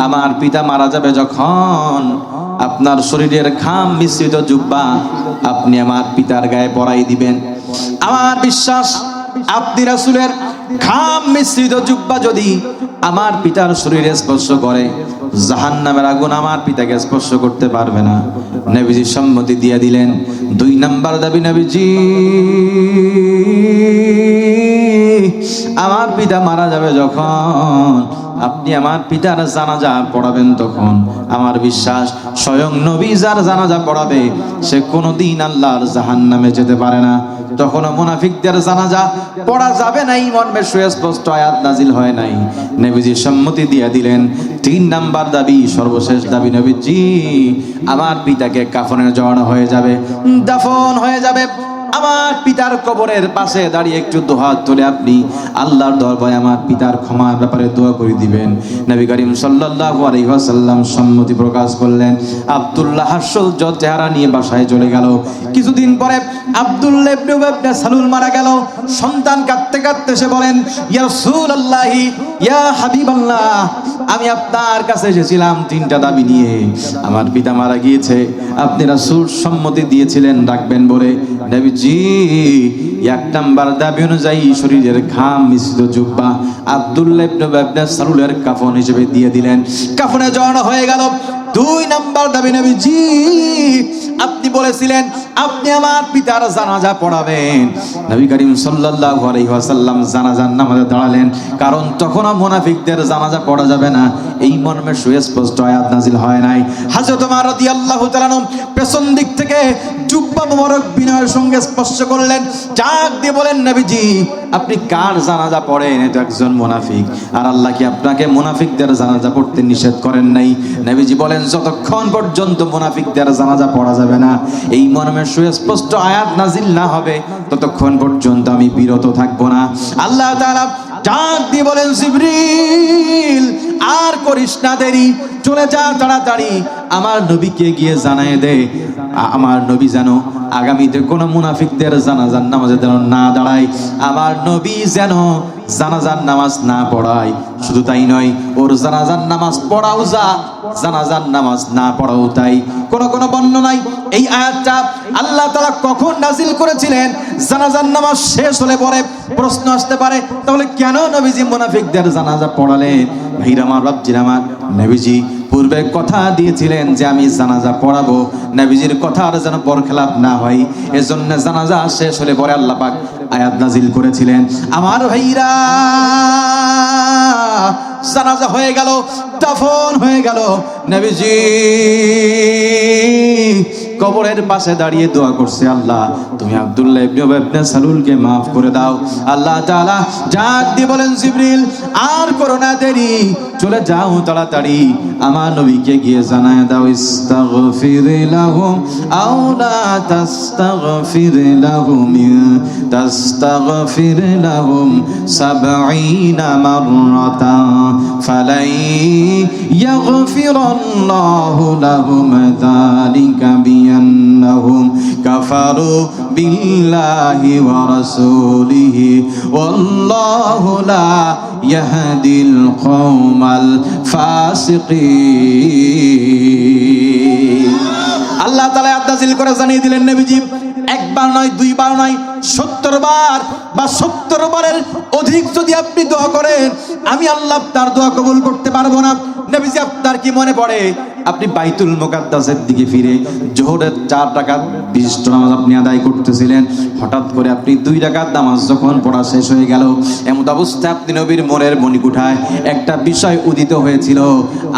আমার পিতা মারা যাবে যখন আপনার শরীরের ঘাম মিশ্রিত জুব্বা আপনি আমার পিতার গায়ে পরাই দিবেন। আমার বিশ্বাস আপনি রাসূলের ঘাম মিশ্রিত জুব্বা যদি আমার পিতার শরীরে স্পর্শ করে, জাহান্নামের আগুন আমার পিতাকে স্পর্শ করতে পারবে না। নবীজি সম্মতি দিয়ে দিলেন। 2 নাম্বার দাবি নবীজি, আমার পিতা মারা যাবে যখন আপনি আমার পিতার জানাজা পড়াবেন, তখন আমার বিশ্বাস স্বয়ং নবী যার জানাজা পড়াবে সে কোনোদিন আল্লাহর জাহান্নামে যেতে পারে না। তখন মুনাফিকদের জানাজা পড়া যাবে না, এই মর্মে সুস্পষ্ট আয়াত নাজিল হয় নাই। নবীজি সম্মতি দিয়ে দিলেন। 3 নাম্বার দাবি, সর্বশেষ দাবি নবীজি, আমার পিতাকে কাফনের জড়ানো হয়ে যাবে, দাফন হয়ে যাবে। আমার পিতার কবরের পাশে দাঁড়িয়ে একটু দুহাত তুলে আপনি আল্লাহর দরবারে আমার পিতার ক্ষমার ব্যাপারে দোয়া করে দিবেন। নবী করিম সাল্লাল্লাহু আলাইহি ওয়াসাল্লাম সম্মতি প্রকাশ করলেন। আব্দুল্লাহ হাস্যজ্জ্বল চেহারা নিয়ে বাসায় চলে গেল। কিছুদিন পরে আব্দুল্লাহ ইবনে উবাই ইবনে সালুল মারা গেল। সন্তান কাঁদতে কাঁদতে এসে বলেন, ইয়া রাসূলুল্লাহি, ইয়া হাবিবাল্লাহ, আমি আপনার কাছে এসেছিলাম 3টা দাবি নিয়ে। আমার পিতা মারা গিয়েছে, আপনি রাসূল সম্মতি দিয়েছিলেন রাখবেন বলে। নবীজি 1 নাম্বার দাবি অনুযায়ী শরীরের ঘাম মিশ্রিত জুব্বা আব্দুল্লাহ ইবনে উবাই ইবনে সালুলের কাফন হিসেবে দিয়ে দিলেন। কাফনে জড়ানো হয়ে গেল। 2 নাম্বার দাবি নবীজি, আপনি বলেছিলেন আপনি আমার পিতার জানাজা পড়াবেন। নবী করিম সাল্লাল্লাহু আলাইহি ওয়াসাল্লাম জানাজার নামাজে দাঁড়ালেন, কারণ তখনও মুনাফিকদের জানাজা পড়া যাবে না, এই মর্মে সুস্পষ্ট আয়াত নাজিল হয় নাই। হযরত ওমর রাদিয়াল্লাহু তাআলা পেছন দিক থেকে জুব্বা মোবারক বিনয়ের সঙ্গে স্পর্শ করলেন, ডাক দিয়ে বলেন, নবীজি আপনি কার জানাজা পড়েন? এটা একজন মুনাফিক। আর আল্লাহ কি আপনাকে মুনাফিকদের জানাজা পড়তে নিষেধ করেন নাই? নবীজি বলেন, যতক্ষণ পর্যন্ত মুনাফিকদের জানাজা পড়া যাবে না, এই মর্মে সুস্পষ্ট আয়াত নাজিল না হবে, ততক্ষণ পর্যন্ত আমি বিরত থাকবো না। আল্লাহ তাআলা ডাক দিয়ে বলেন, জিবরিল আর করিস না দেরি, চলে যা তাড়াতাড়ি, আমার নবীকে গিয়ে জানায় দে আমার নবী যেন আগামীতে কোনো মুনাফিকদের জানাজার নামাজে যেন না দাঁড়ায়, আমার নবী যেন জানাজার নামাজ না পড়ায়। শুধু তাই নয়, ওর জানাজার নামাজ পড়াও যা, জানাজার নামাজ না পড়াও তাই। কোন কোন বর্ণনায় এই আয়াতটা আল্লাহ তাআলা কখন নাজিল করেছিলেন জানাজার নামাজ শেষ হলে পরে প্রশ্ন আসতে পারে, তাহলে কেন নবীজি মুনাফিকদের জানাজা পড়ালেন? ভাইরা আমার, রব্জিরা আমার, নবীজি পূর্বে কথা দিয়েছিলেন যে আমি জানাজা পড়াবো, নবীজির কথার যেন বরখেলাপ না হয়, এজন্য জানাজা শেষ হলে পরে আল্লাহ পাক আয়াত নাজিল করেছিলেন। আমার ভাইরা, জানাজা হয়ে গেল, দাফন হয়ে গেল। নবীজি কবরের পাশে দাঁড়িয়ে দোয়া করছে, আল্লাহ তুমি আব্দুল্লাহ ইবনে উবাই ইবনে সালুলকে মাফ করে দাও। আল্লাহ তাআলা ডাক দিয়ে বলেন, জিবরিল আর করো না দেরি, চলে যাও তাড়াতাড়ি, আমার নবীকে গিয়ে জানায় দাও, ইস্তাগফির লাহুম আও লা তাস্তাগফির লাহুম, তাস্তাগফির লাহুম 70 মাররাতান ফালাই ইয়াগফিরাল্লাহু লাহুম যালিকা বিআন্নাহুম কাফারু বিল্লাহি ওয়া রাসূলিহি ওয়াল্লাহু লা ইয়াহদিল কওমাল ফাসিকিন। আল্লাহ তাআলা আয়াত নাযিল করে জানিয়ে দিলেন, নবীজি একবার নয়, 2 বার নয়, 70 বার বা 70 বারের অধিক যদি আপনি দোয়া করেন, আমি আল্লাহ তার দোয়া কবুল করতে পারবো না। নবীজি আপনার কি মনে পড়ে আপনি বাইতুল মুকাদ্দাসের দিকে ফিরে জোহরের 4 রাকাত বিশিষ্ট নামাজ আপনি আদায় করতেছিলেন, হঠাৎ করে আপনি 2 রাকাত নামাজ যখন পড়া শেষ হয়ে গেল, এমন অবস্থায় আপনি নবীর মনের মণিকুঠায় একটা বিষয় উদিত হয়েছিল,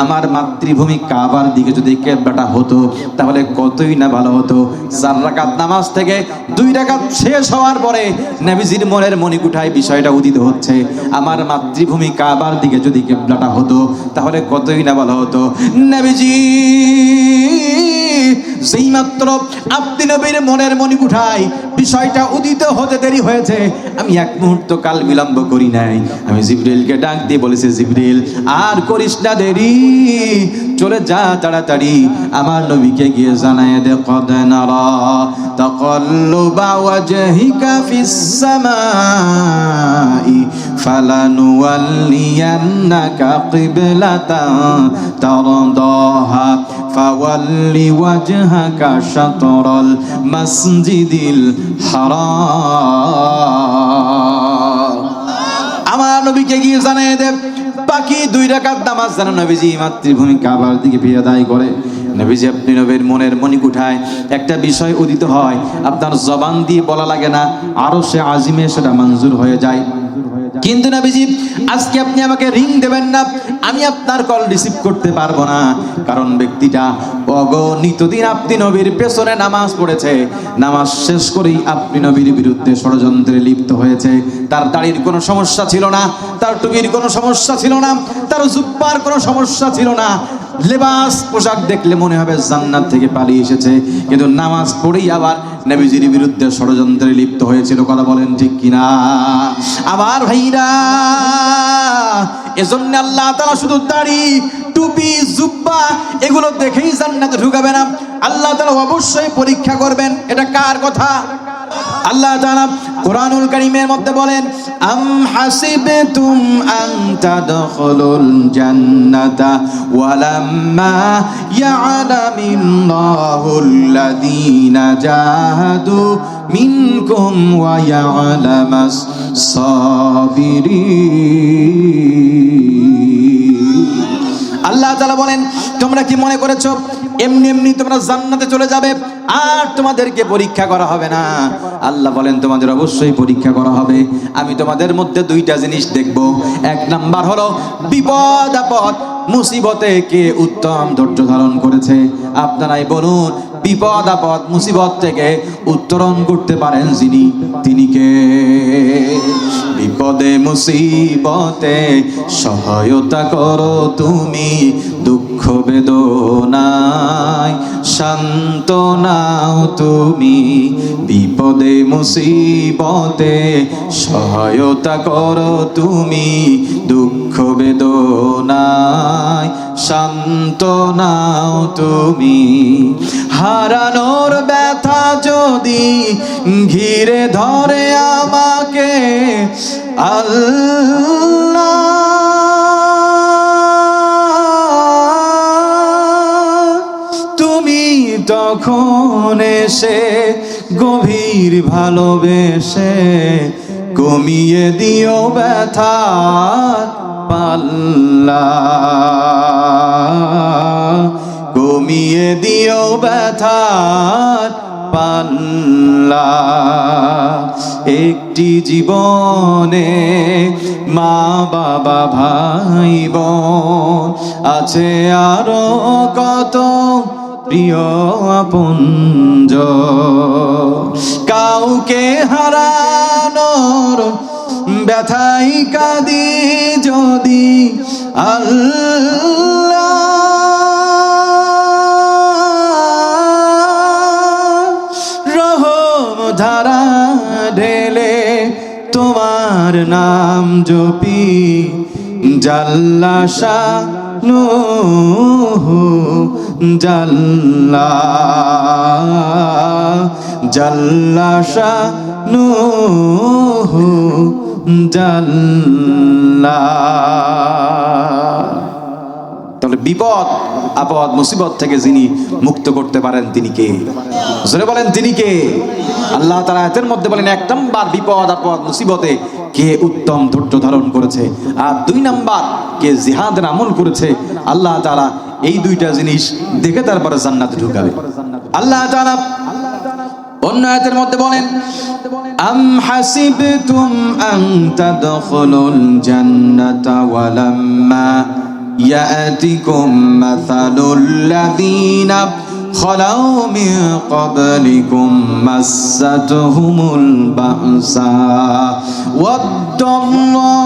আমার মাতৃভূমি কাবার দিকে যদি কিবলাটা হতো তাহলে কতই না ভালো হতো। 4 রাকাত নামাজ থেকে 2 রাকাত শেষ হওয়ার পরে নবীজির মনের মণিকুঠায় বিষয়টা উদিত হচ্ছে, আমার মাতৃভূমি কাবার দিকে যদি কিবলাটা হতো তাহলে কতই না ভালো হতো। নবীজি যেই মাত্র আপনি নবীর মনের মণিকুঠায় বিষয়টা উদিত হতে দেরি হয়েছে, আমি এক মুহূর্ত কাল বিলম্ব করি নাই, আমি জিবরিলকে ডাক দিয়ে বলেছি, জিবরিল আর করিস না দেরি, চলে যা তাড়াতাড়ি আমার নবীকে গিয়ে জানায় দে, কদ নারা তাকাল্লুবা ওয়াজহিকা ফিস সামাই ফালানুওয়াল্লিয়ান্নাকা কিবলাতান তারদাহা ফাওয়াল্লি ওয়াজহাকা শাতরাল মাসজিদিল হারাম। আমার নবীকে গিয়ে জানিয়ে দেব, বাকি 2 রাকাত নামাজ যেন নবীজি মাতৃভূমি কাবার দিকে ফিরে আদায় করে। নবীজি আপনি নবীর মনের মণিকুঠায় একটা বিষয় উদিত হয়, আপনার জবান দিয়ে বলা লাগে না, আরশে আজিমে সেটা মঞ্জুর হয়ে যায়। কিন্তু নবীজি আজকে আপনি আমাকে রিং দেবেন না, আমি আপনার কল রিসিভ করতে পারবো না, কারণ ব্যক্তিটা অগণিত দিন আপনি নবীর পেছনে নামাজ পড়েছে, নামাজ শেষ করেই আপনি নবীর বিরুদ্ধে ষড়যন্ত্রে লিপ্ত হয়েছে। তার দাড়ির কোনো সমস্যা ছিল না, তার টুপির কোনো সমস্যা ছিল না, তার জুব্বার কোনো সমস্যা ছিল না, লেবাস পোশাক দেখলে মনে হবে জান্নাত থেকে পালিয়ে এসেছে, কিন্তু নামাজ পড়েই আবার নবীজির বিরুদ্ধে ষড়যন্ত্রে লিপ্ত হয়েছিল। কথা বলেন ঠিক কিনা আমার ভাইরা? এজন্য আল্লাহ তাআলা শুধু দাড়ি, টুপি, জুব্বা এগুলো দেখেই জান্নাতে ঢুকাবে না, আল্লাহ তাআলা অবশ্যই পরীক্ষা করবেন। এটা কার কথা? আল্লাহ তাআলা কোরআনুল কারীমের মধ্যে বলেন, আম হাসিবতুম আন তাদখুলুল জান্নাতা ওয়ালাম্মা ইয়া'লামিল্লাহুল্লাযীনা জাহাদু মিনকুম ওয়া ইয়া'লামাস সাবিরিন। আল্লাহ তাআলা বলেন, তোমরা কি মনে করেছো এমনি এমনি তোমরা জান্নাতে চলে যাবে আর তোমাদেরকে পরীক্ষা করা হবে না? আল্লাহ বলেন, তোমাদের অবশ্যই পরীক্ষা করা হবে। আমি তোমাদের মধ্যে 2টা জিনিস দেখব। 1 নাম্বার হলো বিপদ আপদ মুসিবতে কে উত্তম ধৈর্য ধারণ করেছে। আপনারাই বলুন, বিপদ আপদ মুসিবত থেকে উত্তরণ করতে পারেন যিনি, তিনি কে? বিপদে মুসিবতে সহায়তা করো তুমি, দুঃখ বেদনায় শান্ত নাও তুমি। বিপদে মুসিবতে সহায়তা করো তুমি, দুঃখ বেদনায় শান্ত নাও তুমি। হারানোর ব্যথা যদি ঘিরে ধরে আমাকে, আল্লাহ তুমি তখন এসে গভীর ভালোবেসে কমিয়ে দিও ব্যথা পাল্লা, কমিয়ে দিও ব্যথার পাল্লা। একটি জীবনে মা বাবা ভাই বোন আছে আরো কত প্রিয় আপনজন, কাউকে হারানোর ব্যথাই কাঁদি যদি আল্লাহ রহম ধারা ঢেলে তোমার নাম জপি, জাল্লা শানুহু জাল্লা, জাল্লা শানুহু জাল্লা। তাহলে বিপদ আপদ মুসিবত থেকে যিনি মুক্ত করতে পারেন তিনি কে? জোরে বলেন, তিনি কে? আল্লাহ তাআলা এর মধ্যে বলেন, 1 নাম্বার বিপদ আপদ মুসিবতে কে উত্তম ধৈর্য ধারণ করেছে, আর 2 নাম্বার কে জিহাদের আমল করেছে। আল্লাহ তাআলা এই দুইটা জিনিস দেখে তারপরে জান্নাতে ঢুকাবে। আল্লাহ তাআলা অন্য আয়াতের মধ্যে বলেন, আম হাসিবতুম আন তাদখুলুল জান্নাতা ওয়ালাম্মা ইয়াতিকুম মাসালুল লাযীনা খালাউ মিন ক্বাবলিকুম মাসাতহুমুল বা'সা ওয়াদ-দাররা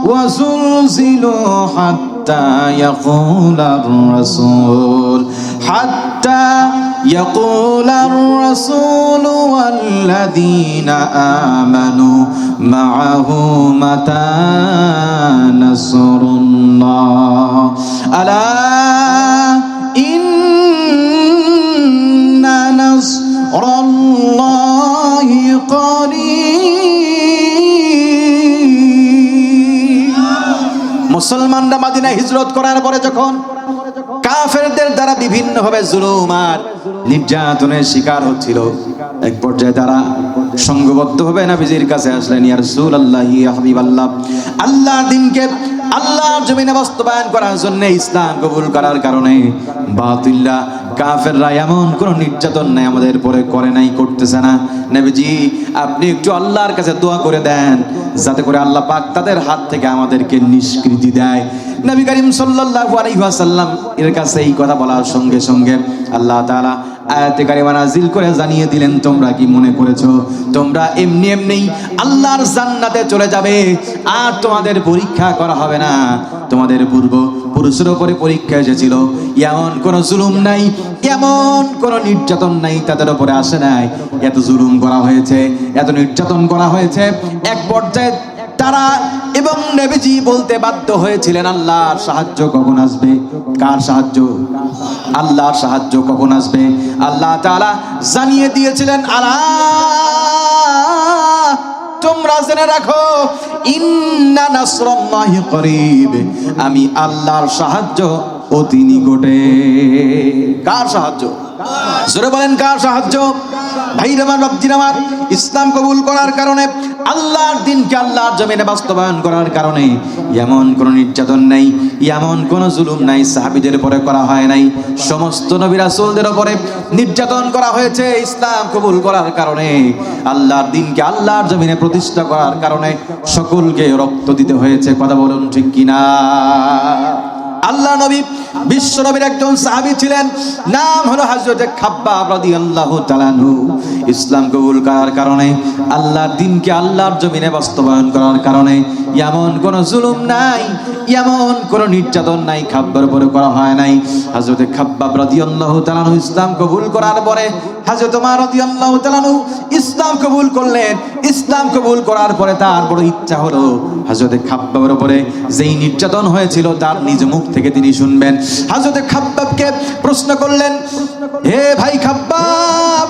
ওয়া যুলজিলু হাত্তা ইয়াকুলার রাসূল يقول الرسول والذين آمنوا معه متى نصر الله ألا إن نصر الله قريب। মুসলমানরা মদিনায় হিজরত করার পরে যখন কাফেরদের দ্বারা বিভিন্ন ভাবে জুলুম আর নির্যাতনের শিকার হচ্ছিল, এক পর্যায়ে তারা সংঘবদ্ধভাবে নবীজির কাছে আসলেন, ইয়া রাসূলুল্লাহ, ইয়া হাবিবাল্লাহ, আল্লাহর দ্বীনকে আল্লাহর জমিনে বাস্তবায়ন করার জন্য, ইসলাম কবুল করার কারণে বাতিল্লা কাফেররা এমন কোন নির্যাতন নাই আমাদের পরে করে নাই, করতেছে না। নবীজি আপনি একটু আল্লাহর কাছে দোয়া করে দেন যাতে করে আল্লাহ পাক তাদের হাত থেকে আমাদেরকে নিষ্কৃতি দেয়। নবী করিম সাল্লাল্লাহু আলাইহি ওয়াসাল্লাম এর কাছে এই কথা বলার সঙ্গে সঙ্গে আল্লাহ তাআলা আয়াতে কারিমা নাযিল করে জানিয়ে দিলেন, তোমরা কি মনে করেছো তোমরা এমনি এমনি আল্লাহর জান্নাতে চলে যাবে আর তোমাদের পরীক্ষা করা হবে না? তোমাদের পূর্বপুরুষের উপরে পরীক্ষা এসেছিল, এমন কোন জুলুম নাই, এমন কোন নির্যাতন নাই তাদের উপরে আসে নাই। এত জুলুম করা হয়েছে, এত নির্যাতন করা হয়েছে, এক পর্যায়ে তারা এবং নবীজি বলতে বাধ্য হয়েছিলেন, আল্লাহর সাহায্য কখন আসবে? কার সাহায্য? আল্লাহর সাহায্য কখন আসবে? আল্লাহ তাআলা জানিয়ে দিয়েছিলেন, আলা তোমরা জেনে রাখো, ইন্না নাসরাল্লাহি করিব, আমি আল্লাহর সাহায্য অতি নিকটে। কার সাহায্য? জোরে বলেন, কার সাহায্য? ভাইরা আমার, বাপজিরা আমার, ইসলাম কবুল করার কারণে, আল্লাহর দ্বীনকে আল্লাহর জমিনে বাস্তবায়ন করার কারণে এমন কোন নির্যাতন নাই, এমন কোন জুলুম নাই সাহাবীদের উপরে করা হয় নাই। সমস্ত নবী রাসূলদের উপরে নির্যাতন করা হয়েছে ইসলাম কবুল করার কারণে, আল্লাহর দ্বীনকে আল্লাহর জমিনে প্রতিষ্ঠা করার কারণে সকলকে রক্ত দিতে হয়েছে। কথা বলুন ঠিক কিনা? আল্লাহ নবী বিশ্ব নবীর একজন সাহাবী ছিলেন, নাম হলো হযরত খাব্বাব রাদিয়াল্লাহু তাআলা আনহু। ইসলাম কবুল করার কারণে, আল্লাহর দ্বীনকে আল্লাহর জমিনে বাস্তবায়ন করার কারণে এমন কোন জুলুম নাই, এমন কোন নির্যাতন নাই খাব্বার উপরে করা হয় নাই। হযরত খাব্বাব রাদিয়াল্লাহু তাআলা আনহু ইসলাম কবুল করার পরে হযরত ওমর রাদিয়াল্লাহু তাআলা আনহু ইসলাম কবুল করলেন। ইসলাম কবুল করার পরে তার বড় ইচ্ছা হলো হযরত খাব্বাবের উপরে যেই নির্যাতন হয়েছিল তার নিজ মুখ থেকে তিনি শুনবেন। হযরত খাব্বাবকে প্রশ্ন করলেন, হে ভাই খাব্বাব,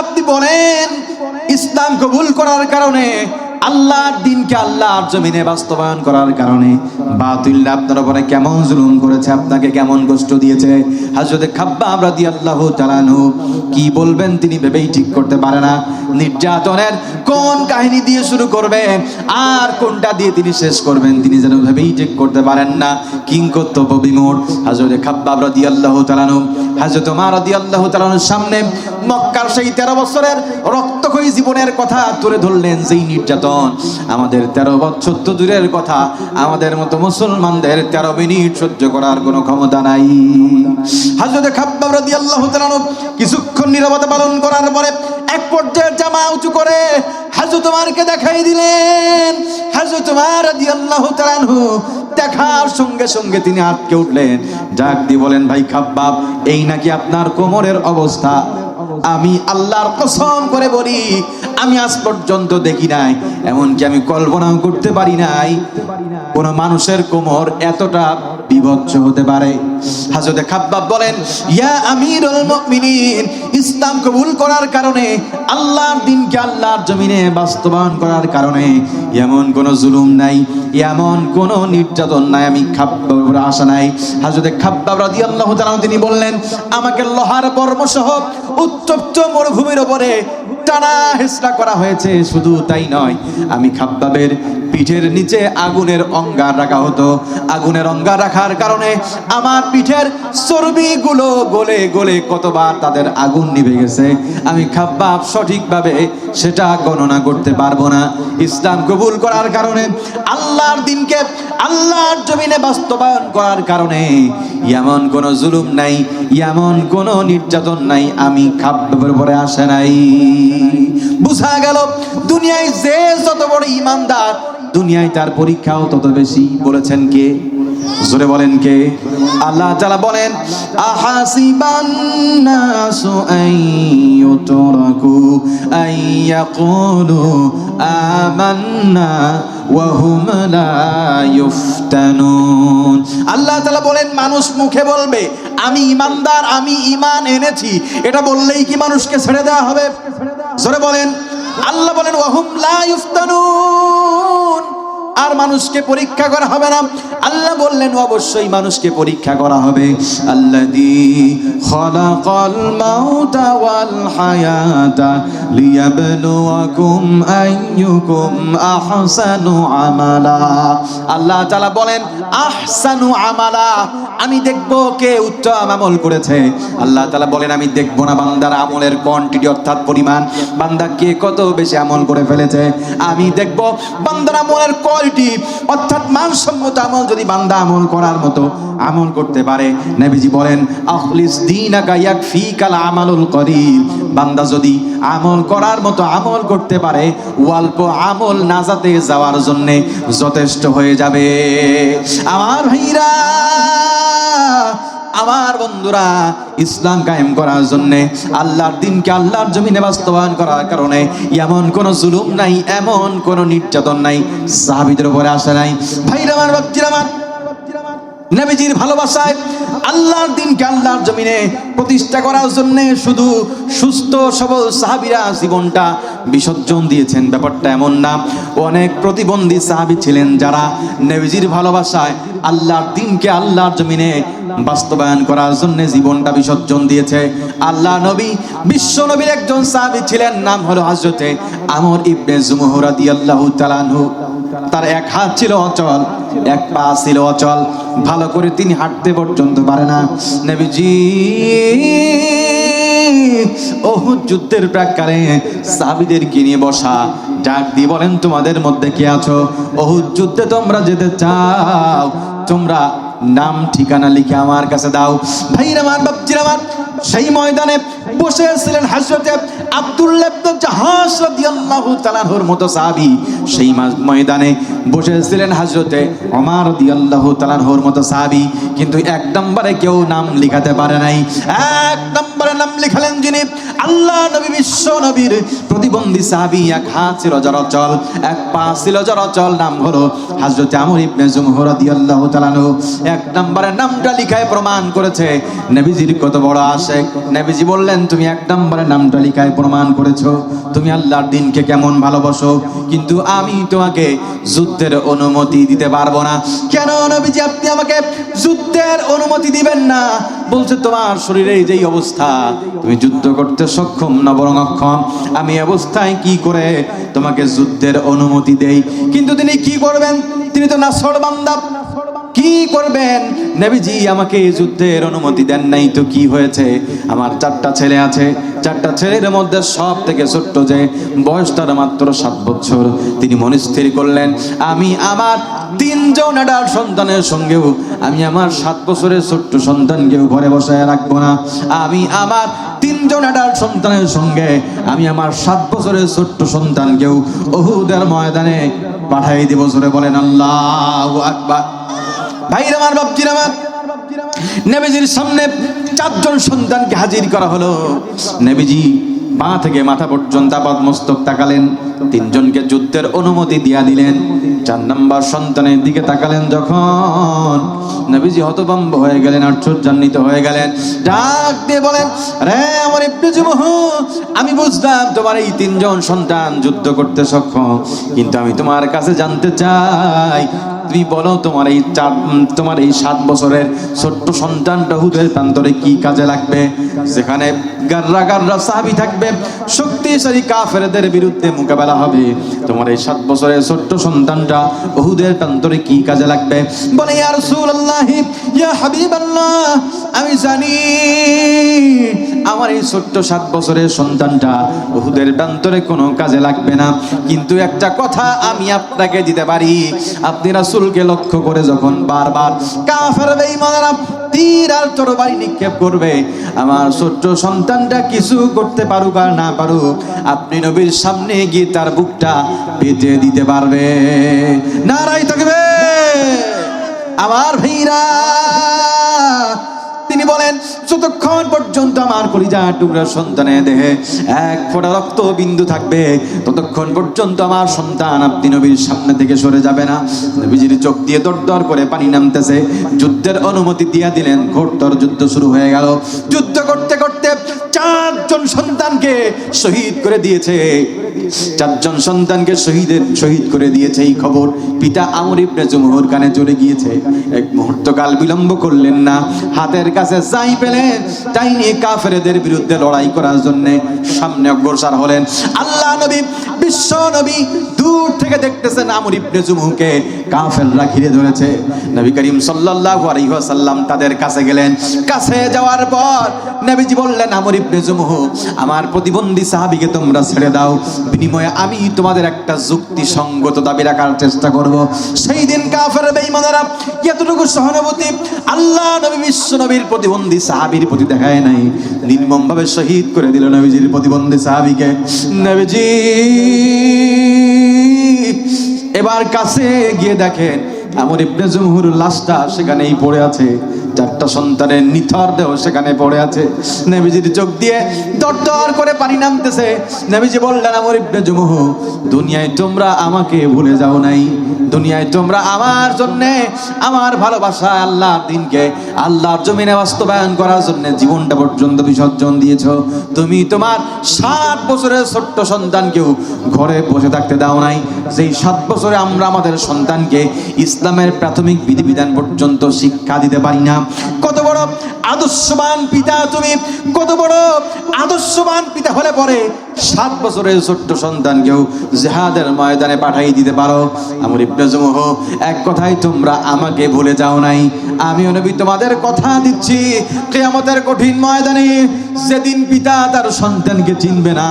আপনি বলেন ইসলাম কবুল করার কারণে, আল্লাহর দ্বীনকে আল্লাহর জমিনে বাস্তবায়ন করার কারণে বাতিলরা আপনার উপরে কেমন জুলুম করেছে, আপনাকে কেমন কষ্ট দিয়েছে? হযরত খাব্বাব রাদিয়াল্লাহু তাআলা আনহু কি বলবেন তিনি ভেবেই ঠিক করতে পারে না। নির্যাতনের কোন কাহিনী দিয়ে শুরু করবেন আর কোনটা দিয়ে তিনি শেষ করবেন তিনি যেন ভেবেই ঠিক করতে পারেন না। কিংকর্তব্য বিমূঢ় হযরত খাব্বাব রাদিয়াল্লাহু তাআলা আনহু হযরত ওমর রাদিয়াল্লাহু তাআলা আনহুর সামনে মক্কার সেই 13 বছরের রক্তক্ষয়ী জীবনের কথা তুলে ধরলেন। যেই নির্যাতন আমাদের 13 বছর তো দূরের কথা, আমাদের মতো মুসলমানদের 13 মিনিট সহ্য করার কোনো ক্ষমতা নাই। হযরত খাব্বাব রাদিয়াল্লাহু তাআলা আনহু কিছুক্ষণ নীরবতা পালন করার পরে এক পর্যায়ে জামা উঁচু করে হযরত ওমরকে দেখাই দিলেন। হযরত ওমর রাদিয়াল্লাহু তাআলা আনহু দেখার সঙ্গে সঙ্গে তিনি আটকে উঠলেন, ডাক দিয়ে বলেন, ভাই খাব্বাব, এই নাকি আপনার কোমরের অবস্থা? আমি আল্লাহর কসম করে বলি, আমি আজ পর্যন্ত দেখি নাই, এমনকি আমি কল্পনাও করতে পারি নাই কোন মানুষের কোমর এতটা বিভৎস হতে পারে। হযরত খাব্বাব বলেন, ইয়া আমিরুল মুমিনিন, ইসলাম কবুল করার কারণে, আল্লাহর দ্বীনকে আল্লাহর জমিনে বাস্তবায়ন করার কারণে এমন কোন জুলুম নাই, এমন কোন নির্যাতন নাই, আমি খাব্বাবের আশা নাই। হযরত খাব্বাব রাদিয়াল্লাহু তাআলা তিনি বললেন, আমাকে লোহার বর্ম সহ উত্তপ্ত মরুভূমির উপরে টানা হেঁচড়া করা হয়েছে, শুধু তাই নয়, আমি খাব্বাবের পিঠের নিচে আগুনের অঙ্গার রাখা হতো। আগুনের অঙ্গার রাখার কারণে আমার পিঠের চর্বিগুলো গলে গলে কতবার তাদের আগুন নিভে গেছে আমি খাব্বাব সঠিকভাবে সেটা গণনা করতে পারবো না। ইসলাম কবুল করার কারণে, আল্লাহর দিনকে আল্লাহর জমিনে বাস্তবায়ন করার কারণে এমন কোনো জুলুম নাই, এমন কোনো নির্যাতন নাই আমি খাব্বাবের উপরে আসে নাই। বুঝা গেল দুনিয়ায় যে যত বড় ঈমানদার, দুনিয়ায় তার পরীক্ষাও তত বেশি। বলেছেন কে? জোরে বলেন কে? আল্লাহ তাআলা বলেন, আহাসিবান নাসু আইয়ুতরাকু আইয়াকুলু আমান্না ওয়া হুম লা ইফতানুন। আল্লাহ তাআলা বলেন, মানুষ মুখে বলবে আমি ঈমানদার, আমি ঈমান এনেছি, এটা বললেই কি মানুষকে ছেড়ে দেওয়া হবে? জোরে বলেন। আল্লাহ বলেন ওয়া হুম লা ইফতানুন, আর মানুষকে পরীক্ষা করা হবে না। আল্লাহ বললেন অবশ্যই মানুষকে পরীক্ষা করা হবে। আল্লাযী খালাকাল মাউতা ওয়াল হায়াতা লিয়াবলুয়াকুম আইয়ুকুম আহসানু আমালা। আল্লাহ তাআলা বলেন আহসানু আমালা, আমি দেখব কে উত্তম আমল করেছে। আল্লাহ তাআলা বলেন আমি দেখব না বান্দার আমলের কোয়ান্টিটি অর্থাৎ পরিমাণ, বান্দা কে কত বেশি আমল করে ফেলেছে, আমি দেখব বান্দার আমলের কোয়ালিটি অর্থাৎ মানসম্মত আমল যদি বান্দা আমল করার মতো আমল করতে পারে। নবীজি বলেন আখলিস দীনাকা ইয়াকফিকাল আমালুল কলিল, বান্দা যদি আমল করার মতো আমল করতে পারে অল্প আমল নাজাতে যাওয়ার জন্য যথেষ্ট হয়ে যাবে। আমার ভাইরা, আমার বন্ধুরা, ইসলাম কায়েম করার জন্য, আল্লাহর দিনকে আল্লাহর জমিনে বাস্তবায়ন করার কারণে এমন কোনো জুলুম নাই, এমন কোনো নির্যাতন নাই সাহাবীদের উপরে আসে নাই। ভাইরা আমার, বাচ্চারা আমার, নবীজির ভালোবাসায় আল্লাহর দিনকে আল্লাহর জমিনে প্রতিষ্ঠা করার জন্য শুধু সুস্থ সবল সাহাবীরা জীবনটা বিসর্জন দিয়েছেন ব্যাপারটা এমন না। অনেক প্রতিবন্ধী সাহাবী ছিলেন যারা নবীজির ভালোবাসায় আল্লাহর দিনকে আল্লাহর জমিনে বাস্তবায়ন করার জন্য জীবনটা বিসর্জন দিয়েছে। আল্লাহ নবী, বিশ্ব নবীর একজন সাহাবী ছিলেন, নাম হলো হযরতে আমর ইবনে জুমহ রাদিয়াল্লাহু তাআলা আনহু। তার এক হাত ছিল অচল, এক পা ছিল অচল, ভালো করে তিনি হাঁটতে পর্যন্ত পারে না। নবীজি উহুদ যুদ্ধের প্রাক্কালে সাহাবীদেরকে নিয়ে বসা, ডাক দিয়ে বলেন তোমাদের মধ্যে কে আছো উহুদ যুদ্ধে তোমরা যেতে চাও, তোমরা নাম ঠিকানা লিখে আমার কাছে দাও। ভাইরা আমার, বাপজিরা আমার, সেই ময়দানে বসে ছিলেন হযরতে আব্দুল্লাহ ইবনে জাহাশ রাদিয়াল্লাহু তাআলা আনহুর মতো সাহাবী। সেই ময়দানে বসে ছিলেন হযরতে ওমর রাদিয়াল্লাহু তাআলা আনহুর মতো সাহাবী। কিন্তু এক নম্বরে কেউ নাম লিখাতে পারে নাই। এক নম্বরে নাম লিখালেন যিনি, আল্লাহ নবী, বিশ্ব নবীর প্রতিবন্ধী সাহাবী, এক হাত ছিল যার অচল, এক পা ছিল যার অচল, নাম হলো হযরতে আমর ইবনে জুমহ রাদিয়াল্লাহু তাআলা আনহু। এক নম্বরে নামটা লিখায় প্রমাণ করেছে নবীজির কত বড় আশিক। নবীজি বললেন তুমি এক নম্বরে নামটা লিখায় প্রমাণ করেছো তুমি আল্লাহর দিনকে কেমন ভালোবাসো, কিন্তু আমি তোমাকে যুদ্ধের অনুমতি দিতে পারবো না। কেন নবীজি আপনি আমাকে যুদ্ধের অনুমতি দিবেন না? বলছে তোমার শরীরে যেই অবস্থা, তুমি যুদ্ধ করতে সক্ষম না বরং অক্ষম, আমি অবস্থায় কি করে তোমাকে যুদ্ধের অনুমতি দেই? কিন্তু তিনি কি করবেন? তিনি তো নাছরবান্দা, কি করবেন? নবীজি আমাকে যুদ্ধের অনুমতি দেন নাই তো কি হয়েছে? আমার 4টা ছেলে আছে, 4টা ছেলের মধ্যে সব থেকে ছোট্ট যে বয়স তার মাত্র 7 বছর। তিনি মনস্থির করলেন আমি আমার 3 জন আডার সন্তানের সঙ্গেও আমি আমার 7 বছরের ছোট্ট সন্তানকেও ঘরে বসায় রাখবো না। আমি আমার 3 জন আডার সন্তানের সঙ্গে আমি আমার 7 বছরের ছোট্ট সন্তানকেও উহুদের ময়দানে পাঠিয়ে দেব। জোরে বলেন আল্লাহু আকবার। ভাইরা আমার, বাপজিরা আমার, নবীজির সামনে 4 জন সন্তানকে হাজির করা হলো। নবীজি পা থেকে মাথা পর্যন্ত আপাদ মস্তক তাকালেন, 3 জনকে যুদ্ধের অনুমতি দিয়া দিলেন। 4 নম্বর সন্তানের দিকে তাকালেন যখন, নবীজি হতভম্ব হয়ে গেলেন, আশ্চর্যান্বিত হয়ে গেলেন। ডাক দিয়ে বলেন রে আমার ইবনে জুমহ, আমি বুঝলাম তোমার এই 3 জন সন্তান যুদ্ধ করতে সক্ষম, কিন্তু আমি তোমার কাছে জানতে চাই তুমি বলো তোমার এই 7 বছরের ছোট্ট সন্তানটা উহুদের প্রান্তরে কি কাজে লাগবে? যেখানে গাররা গাররা সাহাবী থাকবে, শক্তিশালী কাফেরদের বিরুদ্ধে মোকাবেলা হবে, তোমার এই 7 বছরের ছোট্ট সন্তানটা উহুদের প্রান্তরে কি কাজে লাগবে? বলে ইয়া রাসূলুল্লাহ, ইয়া হাবিবাল্লাহ, আমি জানি আমার এই ছোট্ট 7 বছরের সন্তানটা উহুদের প্রান্তরে কোনো কাজে লাগবে না, কিন্তু একটা কথা আমি আপনাকে দিতে পারি। আপনি রাসূলকে লক্ষ্য করে যখন বারবার কাফের বেঈমানরা তীর আর তরবারি নিক্ষেপ করবে, আমার ছোট্ট সন্তানটা কিছু করতে পারুক আর না পারুক, আপনি নবীর সামনে গিয়ে তার বুকটা পেতে দিতে পারবে। নারায়ে তাকবীর। আমার ভাইরা, তিনি বলেন যতক্ষণ পর্যন্ত আমার কলিজা টুকরা সন্তানের দেহে এক ফোঁটা রক্ত বিন্দু থাকবে, ততক্ষণ পর্যন্ত আমার সন্তান আপনি নবীর সামনে থেকে সরে যাবে না। নবীজির চোখ দিয়ে দরদর করে পানি নামতেছে। যুদ্ধের অনুমতি দিয়ে দিলেন। ঘোরতর যুদ্ধ শুরু হয়ে গেল। যুদ্ধ করতে করতে 4 জন সন্তানকে শহীদ করে দিয়েছে। 4 জন সন্তানকে শহীদ করে দিয়েছে এই খবর পিতা আমর ইবনে জুমহুর কানে চলে গিয়েছে। এক মুহূর্ত কাল বিলম্ব করলেন না, হাতের কাছে যাই পেলেন তাই নিয়ে কাফেরদের বিরুদ্ধে লড়াই করার জন্য সামনে অগ্রসর হলেন। আল্লাহ নবী, বিশ্ব নবী দূর থেকে দেখতেছেন আমর ইবনে জুমহুকে কাফেররা ঘিরে ধরেছে। নবী করিম সাল্লাল্লাহু আলাইহি ওয়াসাল্লাম তাদের কাছে গেলেন। কাছে যাওয়ার পর নবীজি বললেন, আমর ইবনে জুমহু, আমার প্রতিবন্ধী সাহাবীকে তোমরা ছেড়ে দাও, বিনিময়ে আমি তোমাদের একটা যুক্তিসঙ্গত দাবি রাখার চেষ্টা করব। সেই দিন কাফের বেঈমানেরা এতটুকু সহানুভূতি আল্লাহ নবী বিশ্ব নবীর প্রতিবন্ধী সাহাবীর প্রতি দেখায় নাই, নির্মমভাবে শহীদ করে দিল নবীজির প্রতিবন্ধী সাহাবীকে। নবীজি এবার কাছে গিয়ে দেখেন আমর ইবনে জুমহুর লাশটা সেখানেই পড়ে আছে, 4টা সন্তানের নিথর দেহ সেখানে পড়ে আছে। নবীজির চোখ দিয়ে দরদর করে পানি নামতেছে। নবীজি বললেন, আমর ইবনে জুমহু, দুনিয়ায় তোমরা আমাকে ভুলে যাও নাই, দুনিয়ায় তোমরা আমার জন্য, আমার ভালোবাসা আল্লাহর দ্বীনকে আল্লাহর জমিনে বাস্তবায়ন করার জন্য জীবনটা পর্যন্ত বিসর্জন দিয়েছো। তুমি তোমার 7 বছরের ছোট্ট সন্তানকেও ঘরে বসে থাকতে দাও নাই। যেই 7 বছরে আমরা আমাদের সন্তানকে ইসলামের প্রাথমিক বিধিবিধান পর্যন্ত শিক্ষা দিতে পারি না। কত বড় আদর্শবান পিতা তুমি, কত বড় আদর্শবান পিতা হলে পরে 7 বছরের ছোট্ট সন্তানকেও জিহাদের ময়দানে পাঠিয়ে দিতে পারো। আমর ইবনে জুমহু, এক কথাই তোমরা আমাকে ভুলে যাও নাই। আমিও নবী তোমাদের কথা দিচ্ছি, কিয়ামতের কঠিন ময়দানে যেদিন পিতা তার সন্তানকে চিনবে না,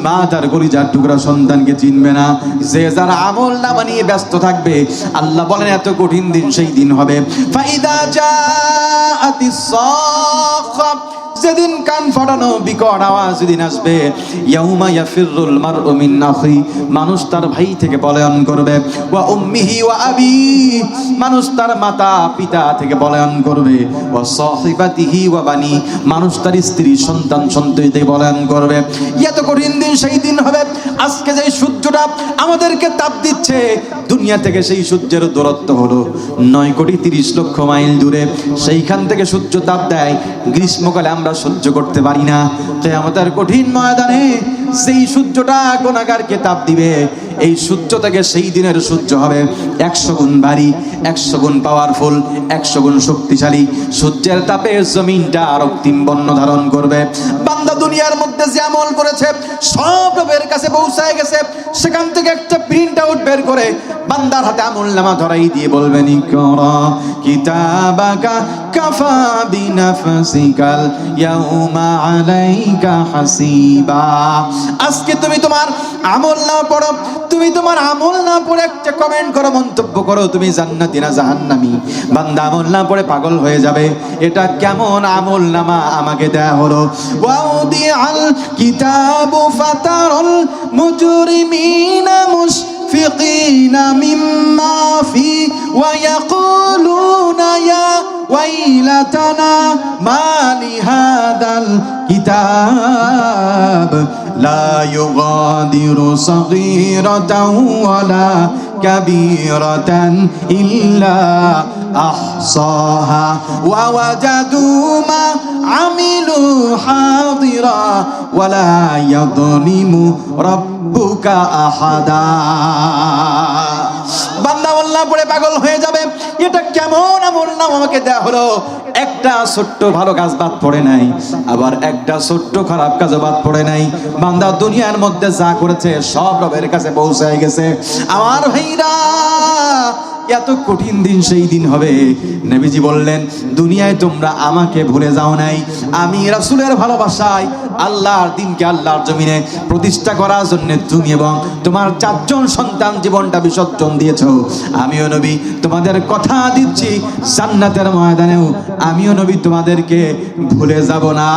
মা তার কলিজার টুকরা সন্তানকে চিনবে না, যে যার আমল নামা নিয়ে ব্যস্ত থাকবে, আল্লাহ বলেন এত কঠিন দিন সেই দিন হবে। ফাইদা জাআতিস সাখা, যেদিন কান ফাটানো বিকট আওয়াজ যেদিন আসবে, ইয়াউমা ইয়াফিরুল মারউ মিন আখি, মানুষ তার ভাই থেকে পলায়ন করবে, ওয়া উম্মিহি ওয়া আবি, মানুষ তার মাতা পিতা থেকে পলায়ন করবে, ওয়া সাহিবাতিহি ওয়া বানি, মানুষ তার স্ত্রী সন্তান সন্ততি থেকে পলায়ন করবে। এত কঠিন দিন সেই দিন হবে। আজকে যে সূর্যটা আমাদেরকে তাপ দিচ্ছে, দুনিয়া থেকে সেই সূর্যের দূরত্ব হলো 9,30,00,000 মাইল দূরে। সেইখান থেকে সূর্য তাপ দেয়, গ্রীষ্মকালে আমরা সহ্য করতে পারি না। তাই আমাদের কঠিন ময়দানে সেই সূর্যটা গুনাহগারকে তাপ দিবে, এই সূর্য থেকে সেই দিনের সূর্য হবে 100 গুণ ভারী, 100 গুণ পাওয়ারফুল, 100 গুণ শক্তিশালী। সূর্যের তাপে জমিনটা রক্তিম বর্ণ ধারণ করবে। বান্দা দুনিয়ার মধ্যে যে আমল করেছে সব রবের কাছে পৌঁছায় গেছে। সেখান থেকে একটা প্রিন্ট আউট বের করে বান্দার হাতে আমলনামা ধরাই দিয়ে বলবেন, ইকরা কিতাবাকা কাফা বিনাফসিকাল ইয়াউমা আলাইকা হাসিবা। আজকে তুমি তোমার আমলনামা পড়ো, তুমি তোমার আমলনামা পড়ে একটা কমেন্ট করো, মন্তব্য করো, তুমি জান্নাতি না জাহান্নামী। বান্দা আমলনামা পড়ে পাগল হয়ে যাবে, এটা কেমন আমলনামা আমাকে দেয়া হলো। ওয়াউদি আল কিতাবু ফাতারুল মুজরিমিনা মুশফিকিনা মিম্মা ফি ওয়া ইয়াকুলুনা ইয়া ওয়াইলাতানা মা লিহাদাল কিতাব লা ইউগাদিরু সাগীরাতাও ওয়ালা কাবীরাতান ইল্লা আহসাহা ওয়া ওয়াজাদু মা আমিলু হাদিরা ওয়ালা ইয়াযলিমু রাব্বুকা আহাদা। বান্দা কালিমা পড়ে পাগল হয়ে যাবে। এটা কেমন আমল নাম আমাকে দেয়া হলো? একটা ছোট্ট ভালো কাজ বাদ পড়ে নাই, আবার একটা ছোট্ট খারাপ কাজও বাদ পড়ে নাই। বান্দা দুনিয়ার মধ্যে যা করেছে সব রবের কাছে পৌঁছায় গেছে। আমার ভাইরা, এত কঠিন দিন সেই দিন হবে। নবীজি বললেন, দুনিয়ায় তোমরা আমাকে ভুলে যাও নাই, আমি রাসূলের ভালোবাসায় আল্লাহর দিনকে আল্লাহর জমিনে প্রতিষ্ঠা করার জন্য তুমি এবং তোমার 4 জন সন্তান জীবনটা বিসর্জন দিয়েছো। আমিও নবী তোমাদের কথা দিচ্ছি, জান্নাতের ময়দানেও আমিও নবী তোমাদেরকে ভুলে যাব না।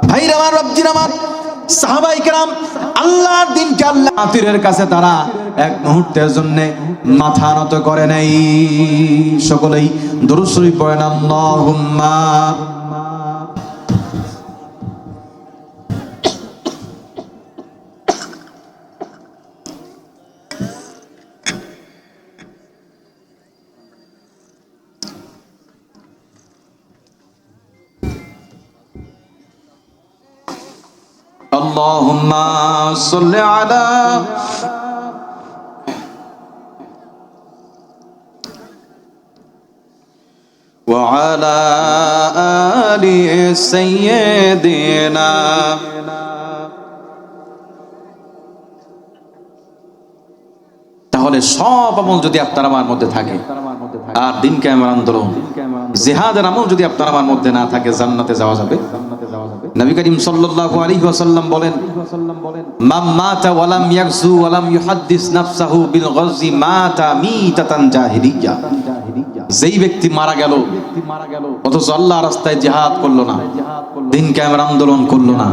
ভাইরা আমার, রব্জির আমার, সাহাবায়ে কেরাম আল্লাহর দিনকে আল্লাহর খাতিরের কাছে তারা এক মুহূর্তের জন্য মাথা নত করে নাই। সকলেই দুরূদ শরীফ পড়েন, আল্লাহুম্মা اللهم صل على وعلى آل سيدنا তাহলে সব আমল যদি আপনার আমার মধ্যে থাকে, আর দিন কিয়ামতের আন্দোলন জিহাদের আমল যদি আপনার আমার মধ্যে না থাকে, জান্নাতে যাওয়া যাবে? নবী করিম সাল্লাল্লাহু আলাইহি ওয়াসাল্লাম বলেন, মান মাতা ওয়া লাম ইয়াগজু ওয়া লাম ইউহাদ্দিস নাফসাহু বিল গজজি মাতা মিতাতান জাহিলিয়া। যেই ব্যক্তি মারা গেল অথচ আল্লাহর রাস্তায় জিহাদ করলো না, দিন কিয়ামতের আন্দোলন করলো না,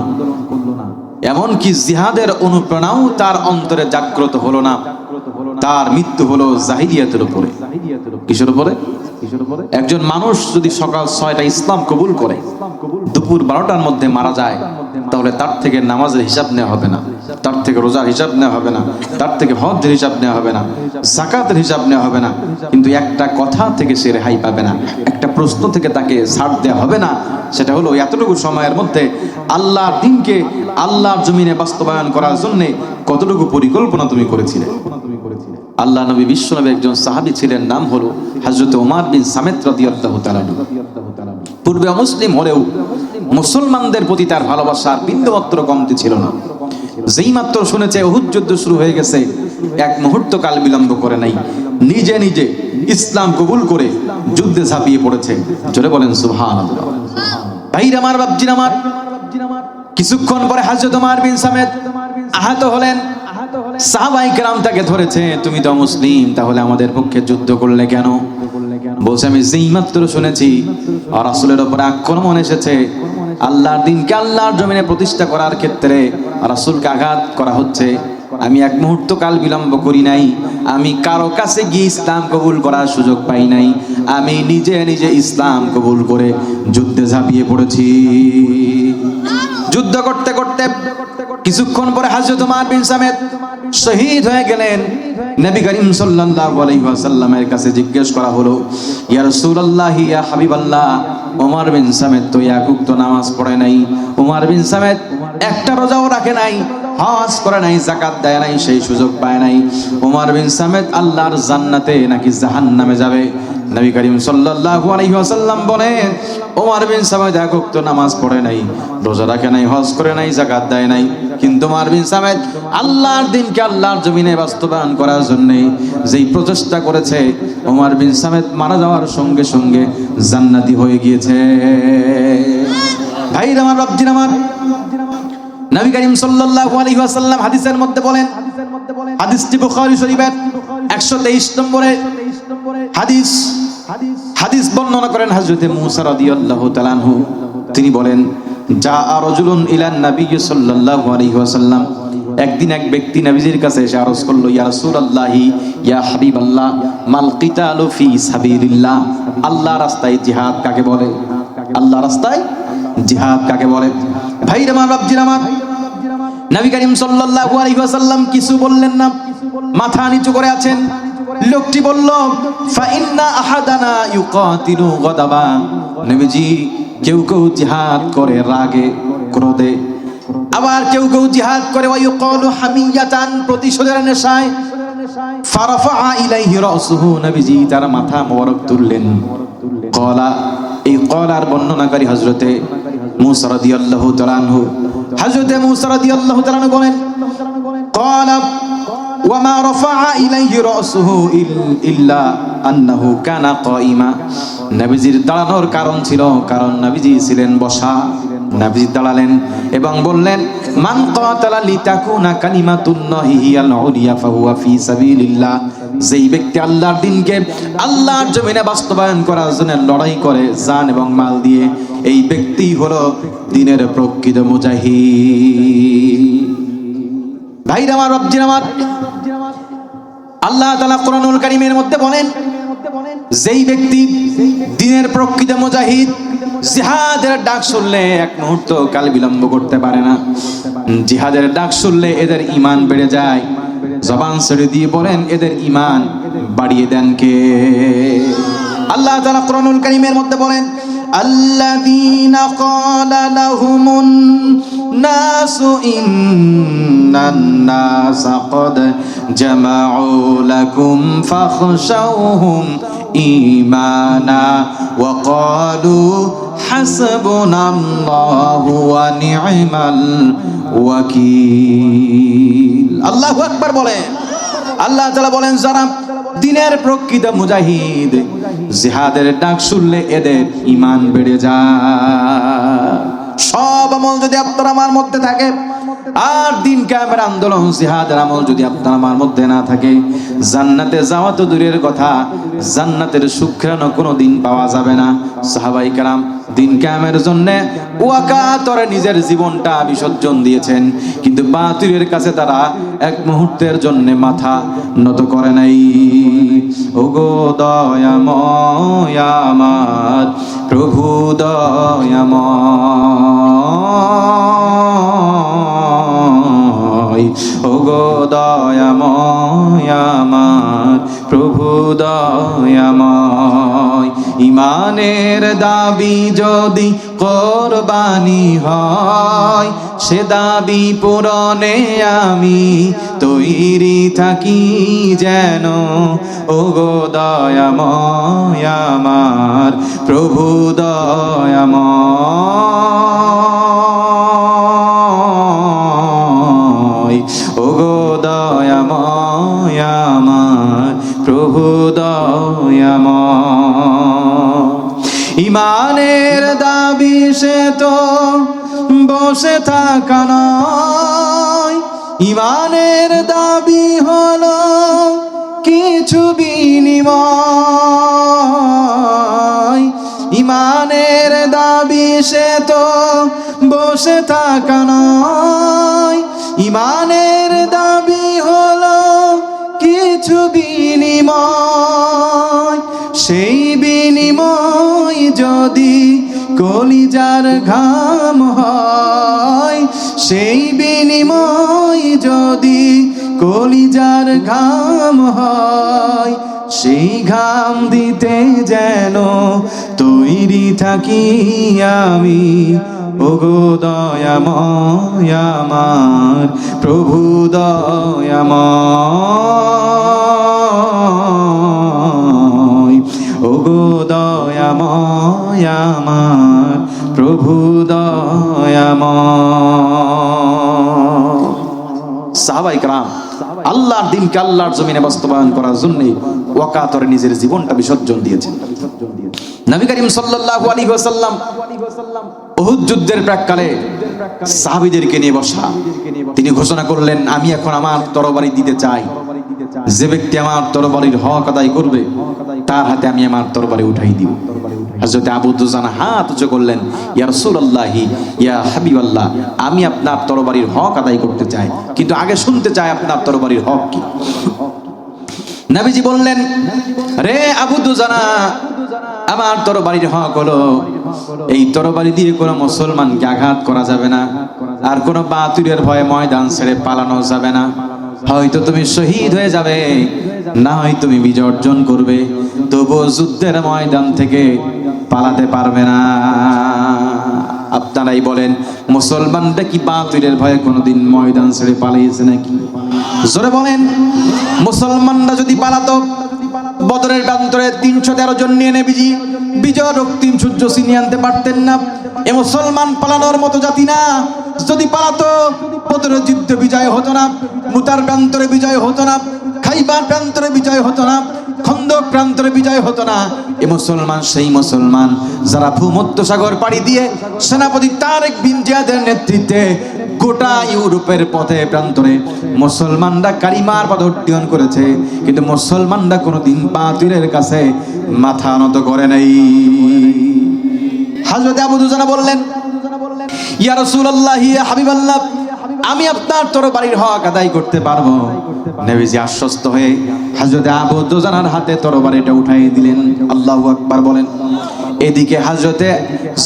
এমন কি জিহাদের অনুপ্রেরণাও তার অন্তরে জাগ্রত হলো না, তার মৃত্যু হলো জাহিলিয়াতের উপরে। কিসের উপরে? একজন মানুষ যদি সকাল 6টা ইসলাম কবুল করে, দুপুর 12টার মধ্যে মারা যায়, তাহলে তার থেকে নামাজের হিসাব নেওয়া হবে না, তার থেকে রোজার হিসাব নেওয়া হবে না, তার থেকে হজ্জের হিসাব নেওয়া হবে না, যাকাতের হিসাব নেওয়া হবে না। কিন্তু একটা কথা থেকে সে রেহাই পাবে না, একটা প্রশ্ন থেকে তাকে ছাড় দেওয়া হবে না। সেটা হলো, এতটুকু সময়ের মধ্যে আল্লাহর দ্বীনকে আল্লাহর জমিনে বাস্তবায়ন করার জন্য কতটুকু পরিকল্পনা তুমি করেছিলে। আল্লাহ নবী, বিশ্ব নবী একজন সাহাবী ছিলেন, নাম হলো হযরত ওমর বিন সামেত রাদিয়াল্লাহু তাআলা। পূর্বে মুসলিম হলেও মুসলমানদের প্রতি তার ভালোবাসার বিন্দুমাত্র কমতি ছিল না। যেই মাত্র শুনেছে উহুদ যুদ্ধ শুরু হয়ে গেছে, এক মুহূর্ত কাল বিলম্ব করে নাই, নিজে নিজে ইসলাম কবুল করে যুদ্ধে ঝাঁপিয়ে পড়েছে। জোরে বলেন সুবহানাল্লাহ। ভাইরা আমার, বাপজিরা আমার, কিছুক্ষণ পরে হযরত ওমর বিন সামেত আহত হলেন। সাহাবায়ে কেরাম তাকে ধরেছে, তুমি তো মুসলিম, তাহলে আমাদের পক্ষে যুদ্ধ করলে কেন? বলছে, আমি যেই মাত্র শুনেছি রাসূলের উপর আক্রমণ এসেছে, আল্লাহর দ্বীনকে আল্লাহর জমিনে প্রতিষ্ঠা করার ক্ষেত্রে রাসূলকে আঘাত করা হচ্ছে, আমি এক মুহূর্ত কাল বিলম্ব করি নাই, আমি কারো কাছে গিয়ে ইসলাম কবুল করার সুযোগ পাই নাই, আমি নিজে নিজে ইসলাম কবুল করে যুদ্ধে ঝাঁপিয়ে পড়েছি। যুদ্ধ করতে করতে কিছুক্ষণ পরে হযরত ওমর বিন সামেত শহীদ হয়ে গেলেন। নবী করিম সাল্লাল্লাহু আলাইহি ওয়াসাল্লামের কাছে জিজ্ঞেস করা হলো, ইয়া রাসূলুল্লাহ, ইয়া হাবিবাল্লাহ, ওমর বিন সামেত তো এক ওয়াক্ত নামাজ পড়ে নাই, ওমর বিন সামেত একটা রোজাও রাখে নাই, হজ করে নাই, যাকাত দেয় নাই, সেই সুযোগ পায় নাই, ওমর বিন সামেত আল্লাহর জান্নাতে নাকি জাহান্নামে যাবে? নবী করিম সাল্লাল্লাহু আলাইহি ওয়াসাল্লাম বলেন, ওমর বিন সামেত এক ওয়াক্ত নামাজ পড়ে নাই, রোজা রাখে নাই, হজ করে নাই, যাকাত দেয় নাই, কিন্তু ওমর বিন সামেত আল্লাহর দ্বীনকে আল্লাহর জমিনে বাস্তবায়ন করার জন্য যেই প্রচেষ্টা করেছে, ওমর বিন সামেত মারা যাওয়ার সঙ্গে সঙ্গে জান্নাতি হয়ে গিয়েছে। ভাইরা আমার, রব্জির আমার, নবী করিম সাল্লাল্লাহু আলাইহি ওয়াসাল্লাম হাদিসের মধ্যে বলেন, হাদিসটি বুখারী শরীফের 123 নম্বরে হাদিস বর্ণনা করেন হযরত মুসা রাদিয়াল্লাহু তাআলা আনহু। তিনি বলেন, যা রাজুলুন ইলান নবী সাল্লাল্লাহু আলাইহি ওয়াসাল্লাম, একদিন এক ব্যক্তি নবীজির কাছে এসে আরজ করলো, ইয়া রাসূলুল্লাহি, ইয়া হাবিবাল্লাহ, মাল কিতালু ফি সাবিলিল্লাহ, আল্লাহর রাস্তায় জিহাদ কাকে বলে? আল্লাহর রাস্তায় জিহাদ কাকে বলে? ভাইরা আমার, রব্জির আমার, নবী করিম সাল্লাল্লাহু আলাইহি ওয়াসাল্লাম কিছু বললেন না, মাথা নিচু করে আছেন। লোকটি বলল, ফা ইন্না আহাদানা ইউকাতিলু গাদাবা, নবীজি, কেউ কেউ জিহাদ করে রাগে ক্রোধে, আবার কেউ কেউ জিহাদ করে ওয়ায়ুকালু হামিয়াতান, প্রতিশোধের নেশায়। ফারাফা ইলাইহি রাসুহু, নবীজি তার মাথা মোবারক তুললেন। ক্বালা, এই ক্বালার বর্ণনাকারী হযরতে মূসা রাদিয়াল্লাহু তাআলা আনহু, হযরতে মূসা রাদিয়াল্লাহু তাআলা আনহু বলেন, ক্বালা ওয়া মা রাফা ইলাইহি রাসুহু ইল্লা আন্নাহু কানা কাইমা। নবীজির দাঁড়ানোর কারণ ছিল, কারণ নবীজি ছিলেন বসা। নবীজি দাঁড়ালেন এবং বললেন, মান কাতালা লিতাকুনা কালিমাতুল্লাহি হিয়াল উলিয়া ফাহুয়া ফি সাবিলিল্লাহ। যেই ব্যক্তি আল্লাহর দ্বীনকে আল্লাহর জমিনে বাস্তবায়ন করার জন্য লড়াই করে জান এবং মাল দিয়ে, এই ব্যক্তি হলো দ্বীনের প্রকৃত মুজাহিদ। ভাইরা আমার, রব্জির আমার, আল্লাহ তাআলা কোরআনুল কারীমের মধ্যে বলেন, যেই ব্যক্তি দ্বীনের প্রকৃত মুজাহিদ জিহাদের ডাক শুনলে এক মুহূর্ত কাল বিলম্ব করতে পারে না। জিহাদের ডাক শুনলে এদের ঈমান বেড়ে যায়। জবান ছেড়ে দিয়ে বলেন, এদের ঈমান বাড়িয়ে দেন কে? আল্লাহ তাআলা কোরআনুল কারীমের মধ্যে বলেন, আল্লাযীনা ক্বালা লাহুমুন নাসু ইন্নান নাসা ক্বাদ জামাউ লাকুম ফাখশাউহুম ঈমানা ওয়া ক্বালু হাসবুনাল্লাহু ওয়া নি'মাল ওয়াকিল। আল্লাহু আকবার বলেন। আল্লাহ তাআলা বলেন, যারা দ্বীনের প্রকৃত মুজাহিদ জিহাদের ডাক শুনলে এদের ঈমান বেড়ে যায়। সব আমল যদি আপনার আমার মধ্যে থাকে, আর দ্বীন কায়েমের আন্দোলন জিহাদের আমল যদি আপনার আমার মধ্যে না থাকে, জান্নাতে যাওয়া তো দূরের কথা, জান্নাতের সুঘ্রাণও কোনোদিন পাওয়া যাবে না। সাহাবায়ে কেরাম দ্বীন কায়েমের জন্য ওয়াকাতরে নিজের জীবনটা বিসর্জন দিয়েছেন, কিন্তু বাতিলের কাছে তারা এক মুহূর্তের জন্য মাথা নত করে নাই। ওগো দয়াময় আমার প্রভু দয়াময়, ওগো দয়াময় আমার প্রভু দয়াময়। ঈমানের দাবি যদি কোরবানি হয়, সে দাবি পূরণে আমি তৈরি থাকি যেন। ওগো দয়াময় আমার প্রভু দয়াময়, ওগো দয়াময় আমার প্রভু দয়াময়। ঈমানের দাবি সে তো বসে থাকা নয়, ঈমানের দাবি হলো কিছু বিনিময়। ঈমানের দাবি সে তো বসে থাকা নয়, ঈমানের দাবি হলো কিছু বিনিময়। সেই বিনিময় যদি কলিজার ঘাম হয়, সেই বিনিময় যদি কলিজার ঘাম হয়, সেই ঘাম দিতে যেন তৈরি থাকি আমি। ওগো দয়াময় আমার প্রভু দয়াময়, ওগো দয়াময় আমার প্রভু দয়াময়। সাহাবায়ে কেরাম আল্লাহর দ্বীনকে আল্লাহর জমিনে বাস্তবায়ন করার জন্য ওয়াকাতরে নিজের জীবনটা বিসর্জন দিয়েছেন। নবী করিম সাল্লাল্লাহু আলাইহি ওয়াসাল্লাম উহুদ যুদ্ধের প্রাক্কালে সাহাবীদেরকে নিয়ে বসা, তিনি ঘোষণা করলেন, আমি এখন আমার তরবারি দিতে চাই। যে ব্যক্তি আমার তরবারির হক আদায় করবে তার হাতে আমি আমার তরবারি উঠাই দিব। হযরত আবু দুজানা হাত উঁচু করলেন, ইয়া রাসূলুল্লাহি ইয়া হাবিবাল্লাহ, আমি আপনার তরবারির হক আদায় করতে চাই, কিন্তু আগে শুনতে চাই আপনার তরবারির হক কি। নবীজি বললেন, রে আবু দুজানা, আমার তরবারির হক হলো এই তরবারি দিয়ে কোনো মুসলমানকে আঘাত করা যাবে না, আর কোনো বাতিলের ভয়ে ময়দান ছেড়ে পালানো যাবে না। হয়তো তুমি শহীদ হয়ে যাবে, না হয় তুমি বিজয় অর্জন করবে, তবুও যুদ্ধের ময়দান থেকে পালাতে পারবে না। আপনারাই বলেন, মুসলমানরা কি বাতিলের ভয়ে কোনোদিন ময়দান ছেড়ে পালিয়েছে নাকি? জোরে বলেন। মুসলমানরা যদি পালাতো, বদরের প্রান্তরে 313 জন নিয়ে নবীজি বিজয় রক্তিম সূর্য ছিনিয়ে আনতে পারতেন না। এ মুসলমান পালানোর মতো জাতি না। যদি পালাতো, বদরের যুদ্ধে বিজয় হতো না, মুতার প্রান্তরে বিজয় হতো না, খাইবার প্রান্তরে বিজয় হতো না, খন্দক প্রান্তরে বিজয় হতো না। এ মুসলমান সেই মুসলমান যারা ভূমধ্যসাগর পাড়ি দিয়ে সেনাপতি তারেক বিন জিয়াদের নেতৃত্বে গোটা ইউরোপের পথে প্রান্তরে মুসলমানরা কালিমার পদোড্ডয়ন করেছে, কিন্তু মুসলমানরা কোনোদিন বাতিলের কাছে মাথা নত করে নাই। হযরত আবু দুজানা বললেন, ইয়া রাসূলুল্লাহ, ইয়া হাবিবাল্লাহ, আমি আপনার তরবারির হক আদায় করতে পারবো। নবীজি আশ্বস্ত হয়ে হযরত আবু দুজানার হাতে তরবারিটা উঠাই দিলেন। আল্লাহু আকবার বলেন। এদিকে হযরতে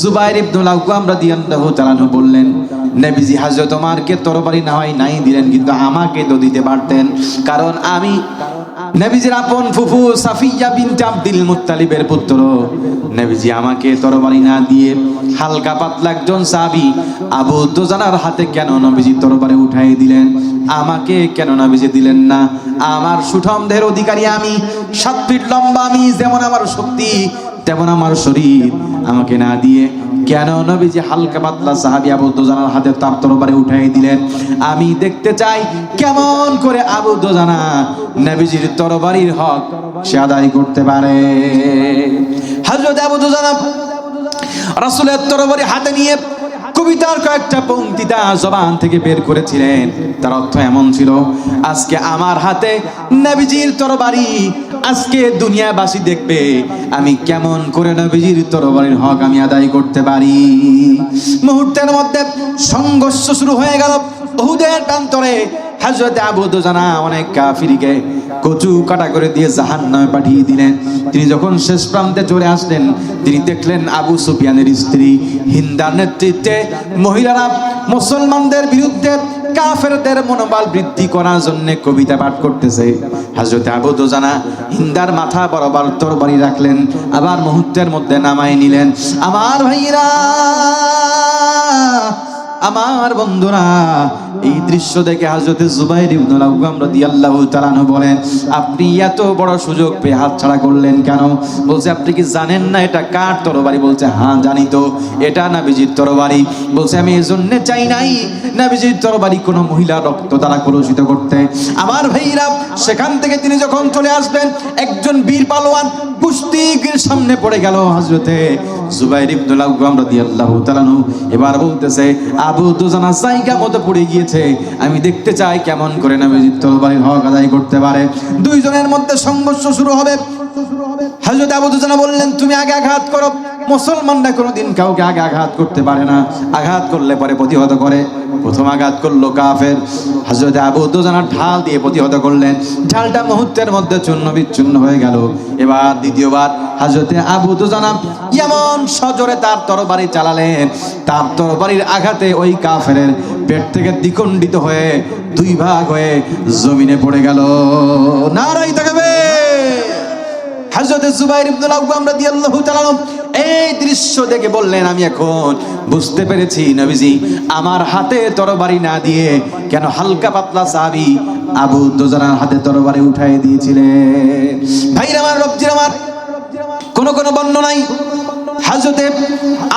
জুবাইর ইবনুল আওয়াম রাদিয়াল্লাহু তাআলা বললেন, নবীজি হযরত ওমরকে তরবারি না হয় নাই দিলেন, কিন্তু আমাকে তো দিতে পারতেন, কারণ আমি নবীজির আপন ফুফু সাফিয়া বিনতে আব্দুল মুত্তালিবের পুত্র। নবীজি আমাকে তরবারি না দিয়ে হালকা পাতলা একজন সাহাবী আবু দুজানার হাতে কেন নবীজি তরবারি উঠাই দিলেন? আমাকে কেন নবীজি দিলেন না? আমার সুঠাম দেহের অধিকারী আমি, 7 ফিট লম্বা আমি, যেমন আমার শক্তি তেমন আমার শরীর, আমাকে না দিয়ে কেন নবীজি হালকা পাতলা সাহাবী আবু দুজানার হাতে তার তরবারি উঠাই দিলেন? আমি দেখতে চাই কেমন করে আবু দুজানা নবীজির তরবারির হক সে আদায় করতে পারে। হযরত আবু দুজানা রাসূলের তরবারি হাতে নিয়ে কবিতার কয়েকটা পংক্তি তার জবান থেকে বের করেছিলেন। তার অর্থ এমন ছিল, আজকে আমার হাতে নবীজির তরবারি, আজকে দুনিয়াবাসী দেখবে আমি কেমন করে নবীজির তরবারির হক আমি আদায় করতে পারি। মুহূর্তের মধ্যে সংঘর্ষ শুরু হয়ে গেল উহুদের প্রান্তরে। হযরত আবু দুজানা অনেক কাফিরকে কচু কাটা করে দিয়ে জাহান্নামে পাঠিয়ে দিলেন। তিনি যখন শেষ প্রান্তে চলে আসলেন, তিনি দেখলেন আবু সুফিয়ানের স্ত্রী হিন্দার নেতৃত্বে মহিলারা মুসলমানদের বিরুদ্ধে কাফেরদের মনোবল বৃদ্ধি করার জন্য কবিতা পাঠ করতেছে। হযরত আবু দুজানা হিন্দার মাথা বরাবর তরবারি রাখলেন, আবার মুহূর্তের মধ্যে নামায় নিলেন। আমার ভাইরা, আমার বন্ধুরা, এই দৃশ্য দেখে হযরত জুবাইর ইবনুল আওয়াম রাদিয়াল্লাহু তাআলা আনহু বলেন, আপনি এত বড় সুযোগ পেয়ে হাতছাড়া করলেন কেন? বলছে, আপনি কি জানেন না এটা কার তরবারি? বলছে, হ্যাঁ জানি তো, এটা নবীজির তরবারি। বলছে, আমি এজন্য চাই নাই নবীজির তরবারি কোনো মহিলা রক্ত দ্বারা কলুষিত করতে। আমার ভাইরা, সেখান থেকে তিনি যখন চলে আসবেন, একজন বীর পালোয়ান কুস্তিগীর সামনে পড়ে গেল হযরতে জুবাইর ইবনুল আওয়াম রাদিয়াল্লাহু তাআলা আনহু। এবার বলতেছে, আবু দুজানা জায়গা মতো পড়ে গিয়েছে, আমি দেখতে চাই কেমন করে নবীজির তরবারির হক আদায় করতে পারে। দুইজনের মধ্যে সংঘর্ষ শুরু হবে। হযরত আবু দুজানা বললেন, তুমি আগে আঘাত করো। মুসলমানরা কোনোদিন কাউকে আগে আঘাত করতে পারে না, আঘাত করলে পরে প্রতিহত করে। প্রথম আঘাত করলো কাফের। হযরত আবু দুজানা ঢাল দিয়ে প্রতিহত করলেন, ঢালটা মুহূর্তের মধ্যে চূর্ণ বিচ্ছিন্ন হয়ে গেল। এবার দ্বিতীয়বার হযরত আবু দুজানা এমন সজোরে তার তরবারি চালালেন, তার তরবারির আঘাতে ওই কাফেরের পেট থেকে দ্বিখণ্ডিত হয়ে 2 ভাগ হয়ে জমিনে পড়ে গেল। নারায়ে তাকবীর। হযরত জুবাইর ইবনুল আওয়াম রাদিয়াল্লাহু তাআলা এই দৃশ্য দেখে বললেন, আমি এখন বুঝতে পেরেছি নবীজি আমার হাতে তরবারি না দিয়ে কেন হালকা পাতলা সাহাবী আবু দুজানার হাতে তরবারি উঠাই দিয়েছিলেন। ভাইরা আমার, রব্জির আমার, কোন বর্ণনায় হযরত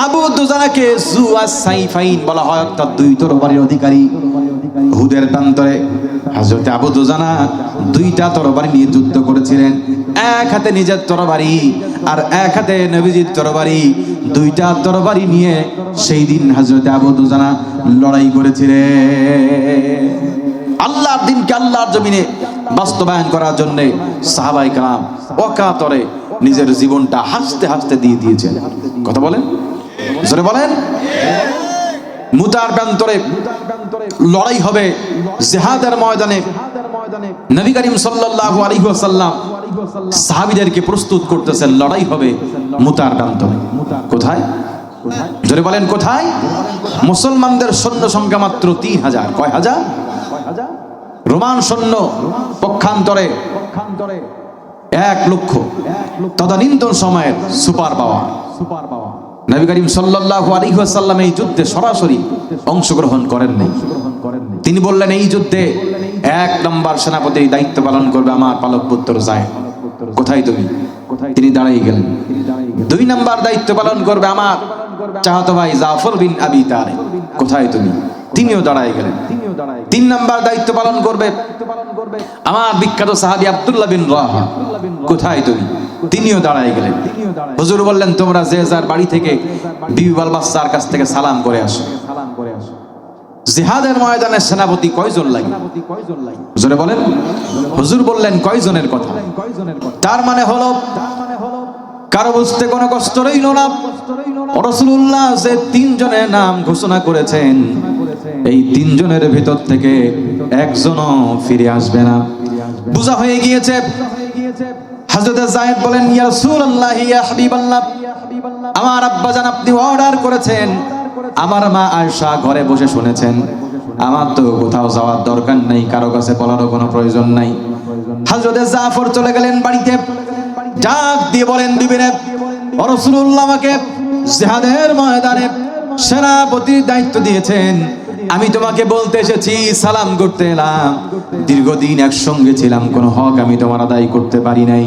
আবু দুজানাকে জুয়াস সাইফাইন বলা হয়, অর্থাৎ 2 তরবারির অধিকারী। উহুদের প্রান্তরে হযরত আবু দুজানা 2টা তরবারি নিয়ে যুদ্ধ করেছিলেন। এক হাতে নিজের তরবারি আর এক হাতে নবীজির তরবারি, 2টা তরবারি নিয়ে সেই দিন হযরত আবু দুজানা লড়াই করেছিলেন। আল্লাহর দ্বীনকে আল্লাহর জমিনে বাস্তবায়ন করার জন্য সাহাবায়ে কেরাম অকাতরে নিজের জীবনটা হাসতে হাসতে দিয়ে দিয়েছেন। কথা বলেন, জোরে বলেন। মুতার প্রান্তরে লড়াই হবে, জিহাদের ময়দানে নবী করিম সাল্লাল্লাহু আলাইহি ওয়াসাল্লাম সাহাবীদেরকে প্রস্তুত করতেছেন, লড়াই হবে মুতার প্রান্তরে। কোথায়? জোরে বলেন, কোথায়? মুসলমানদের সৈন্য সংখ্যা মাত্র 3000। কয় হাজার? রোমান সৈন্য পক্ষান্তরে 1 লক্ষ। তদানীন্তন সময়ের সুপার পাওয়ার। নবী করিম সাল্লাল্লাহু আলাইহি ওয়াসাল্লাম এই যুদ্ধে সরাসরি অংশগ্রহণ করেন নাই। তিনি বললেন এই যুদ্ধে 1 নম্বর সেনাপতির দায়িত্ব পালন করবে আমার পালক পুত্র যায়েদ। কোথায় তুমি? তিনি দাঁড়িয়ে গেলেন। 2 নম্বর দায়িত্ব পালন করবে আমার চাচাতো ভাই জাফর বিন আবি তালেব। কোথায় তুমি? তিনিও দাঁড়িয়ে গেলেন। 3 নম্বর দায়িত্ব পালন করবে আমার বিখ্যাত সাহাবী আব্দুল্লাহ বিন রাহা। কোথায় তুমি? তিনিও দাঁড়িয়ে গেলেন। হুজুর বললেন তোমরা যে যার বাড়ি থেকে বিবি বাল বাচ্চার কাছ থেকে সালাম করে আসো। জিহাদের ময়দানে সেনাপতি কয়জন লাগে? হুজুরে বলেন। হুজুর বললেন কয়জনের কথা? তার মানে হলো কারো বুঝতে কোনো কষ্ট রইল না। রাসূলুল্লাহ যে 3 জনের নাম ঘোষণা করেছেন এই 3 জনের ভিতর থেকে একজনও ফিরে আসবে না। বুঝা হয়ে গিয়েছে। হযরত যায়েদ বলেন ইয়া রাসূলুল্লাহ ইয়া হাবিবাল্লাহ, আমার আব্বাজান আপনি অর্ডার করেছেন, আমার মা আয়েশা ঘরে বসে শুনেছেন, আমার তো কোথাও যাওয়ার দরকার নাই, কারো কাছে বলারও কোনো প্রয়োজন নাই। হযরত জাফর চলে গেলেন বাড়িতে। ডাক দিয়ে বলেন বিবিরে, রাসূলুল্লাহ আমাকে জিহাদের ময়দানে সেনাপতির দায়িত্ব দিয়েছেন, আমি তোমাকে বলতে এসেছি, সালাম করতে এলাম। দীর্ঘদিন একসঙ্গে ছিলাম, কোনো হক আমি তোমার আদায় করতে পারি নাই।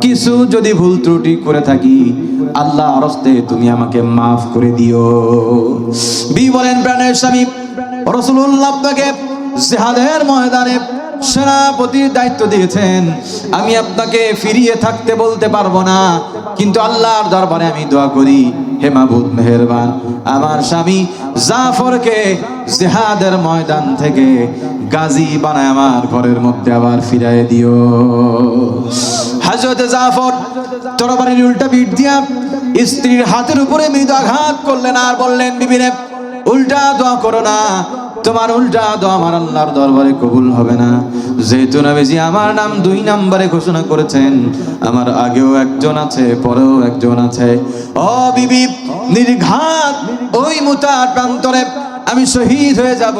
কিছু যদি ভুল ত্রুটি করে থাকি আল্লাহর হস্তে তুমি আমাকে মাফ করে দিও। বি বলেন প্রাণের স্বামী রাসূলুল্লাহ আপনাকে জিহাদের ময়দানে সেনাপতির দায়িত্ব দিয়েছেন, আমি আপনাকে ফিরিয়ে থাকতে বলতে পারবো না, কিন্তু আল্লাহর দরবারে আমি দোয়া করি, হে মাবুদ মেহেরবান, আমার স্বামী জাফরকে জিহাদের ময়দান থেকে গাজী বানায় আমার ঘরের মধ্যে আবার ফিরায় দিও। হযরত জাফর তরবারির উল্টা পিঠ দিয়া স্ত্রীর হাতের উপরে মৃদু আঘাত করলেন আর বললেন বিবিরে, উল্টা দোয়া করো না, তোমার উল্টা দোয়া আমার আল্লাহর দরবারে কবুল হবে না। যেহেতু নবীজি আমার নাম 2 নম্বরে ঘোষণা করেছেন, আমার আগেও একজন আছে, পরেও একজন আছে। ও বিবি, নির্ঘাত ওই মুতার প্রান্তরে আমি শহীদ হয়ে যাব।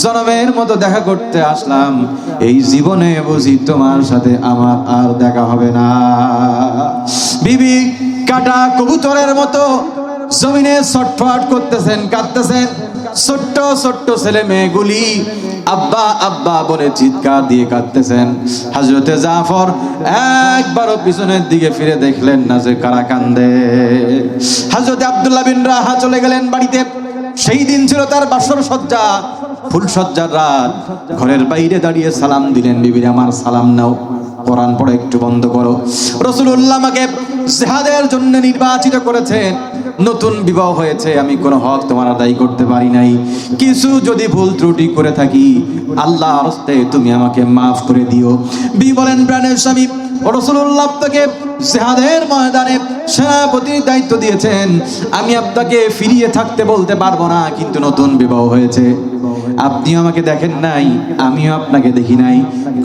জনমের মতো দেখা করতে আসলাম, এই জীবনে বুঝি তোমার সাথে আমার আর দেখা হবে না। বিবি কাটা কবুতরের মতো জমিনে ছটফট করতেছেন, কাঁদতেছেন। ছোট্ট ছোট্ট ছেলে মেয়েগুলি আব্বা আব্বা বলে চিৎকার দিয়ে কাঁদতেছেন। হযরতে জাফর একবারও পিছনের দিকে ফিরে দেখলেন না যে কারা কান্দে। হযরতে আব্দুল্লাহ বিন রাহা চলে গেলেন বাড়িতে। সেই দিন ছিল তার বাসর সজ্জা, ফুল সজ্জার রাত। ঘরের বাইরে দাঁড়িয়ে সালাম দিলেন, বিবি আমার সালাম নাও, কোরআন পড়ে একটু বন্ধ করো। রাসূলুল্লাহ আমাকে জিহাদের জন্য নির্বাচিত করেছেন, নতুন বিবাহ হয়েছে, আমি কোনো হক তোমার আদায় করতে পারি নাই। কিছু যদি ভুল ত্রুটি করে থাকি আল্লাহর হস্তে তুমি আমাকে মাফ করে দিও। বি বলেন প্রাণের স্বামী রাসূলুল্লাহ আপনাকে জিহাদের ময়দানে সেনাপতির দায়িত্ব দিয়েছেন, আমি আপনাকে ফিরিয়ে থাকতে বলতে পারবো না, কিন্তু নতুন বিবাহ হয়েছে, আপনিও আমাকে দেখেন নাই, আমিও আপনাকে দেখি নাই।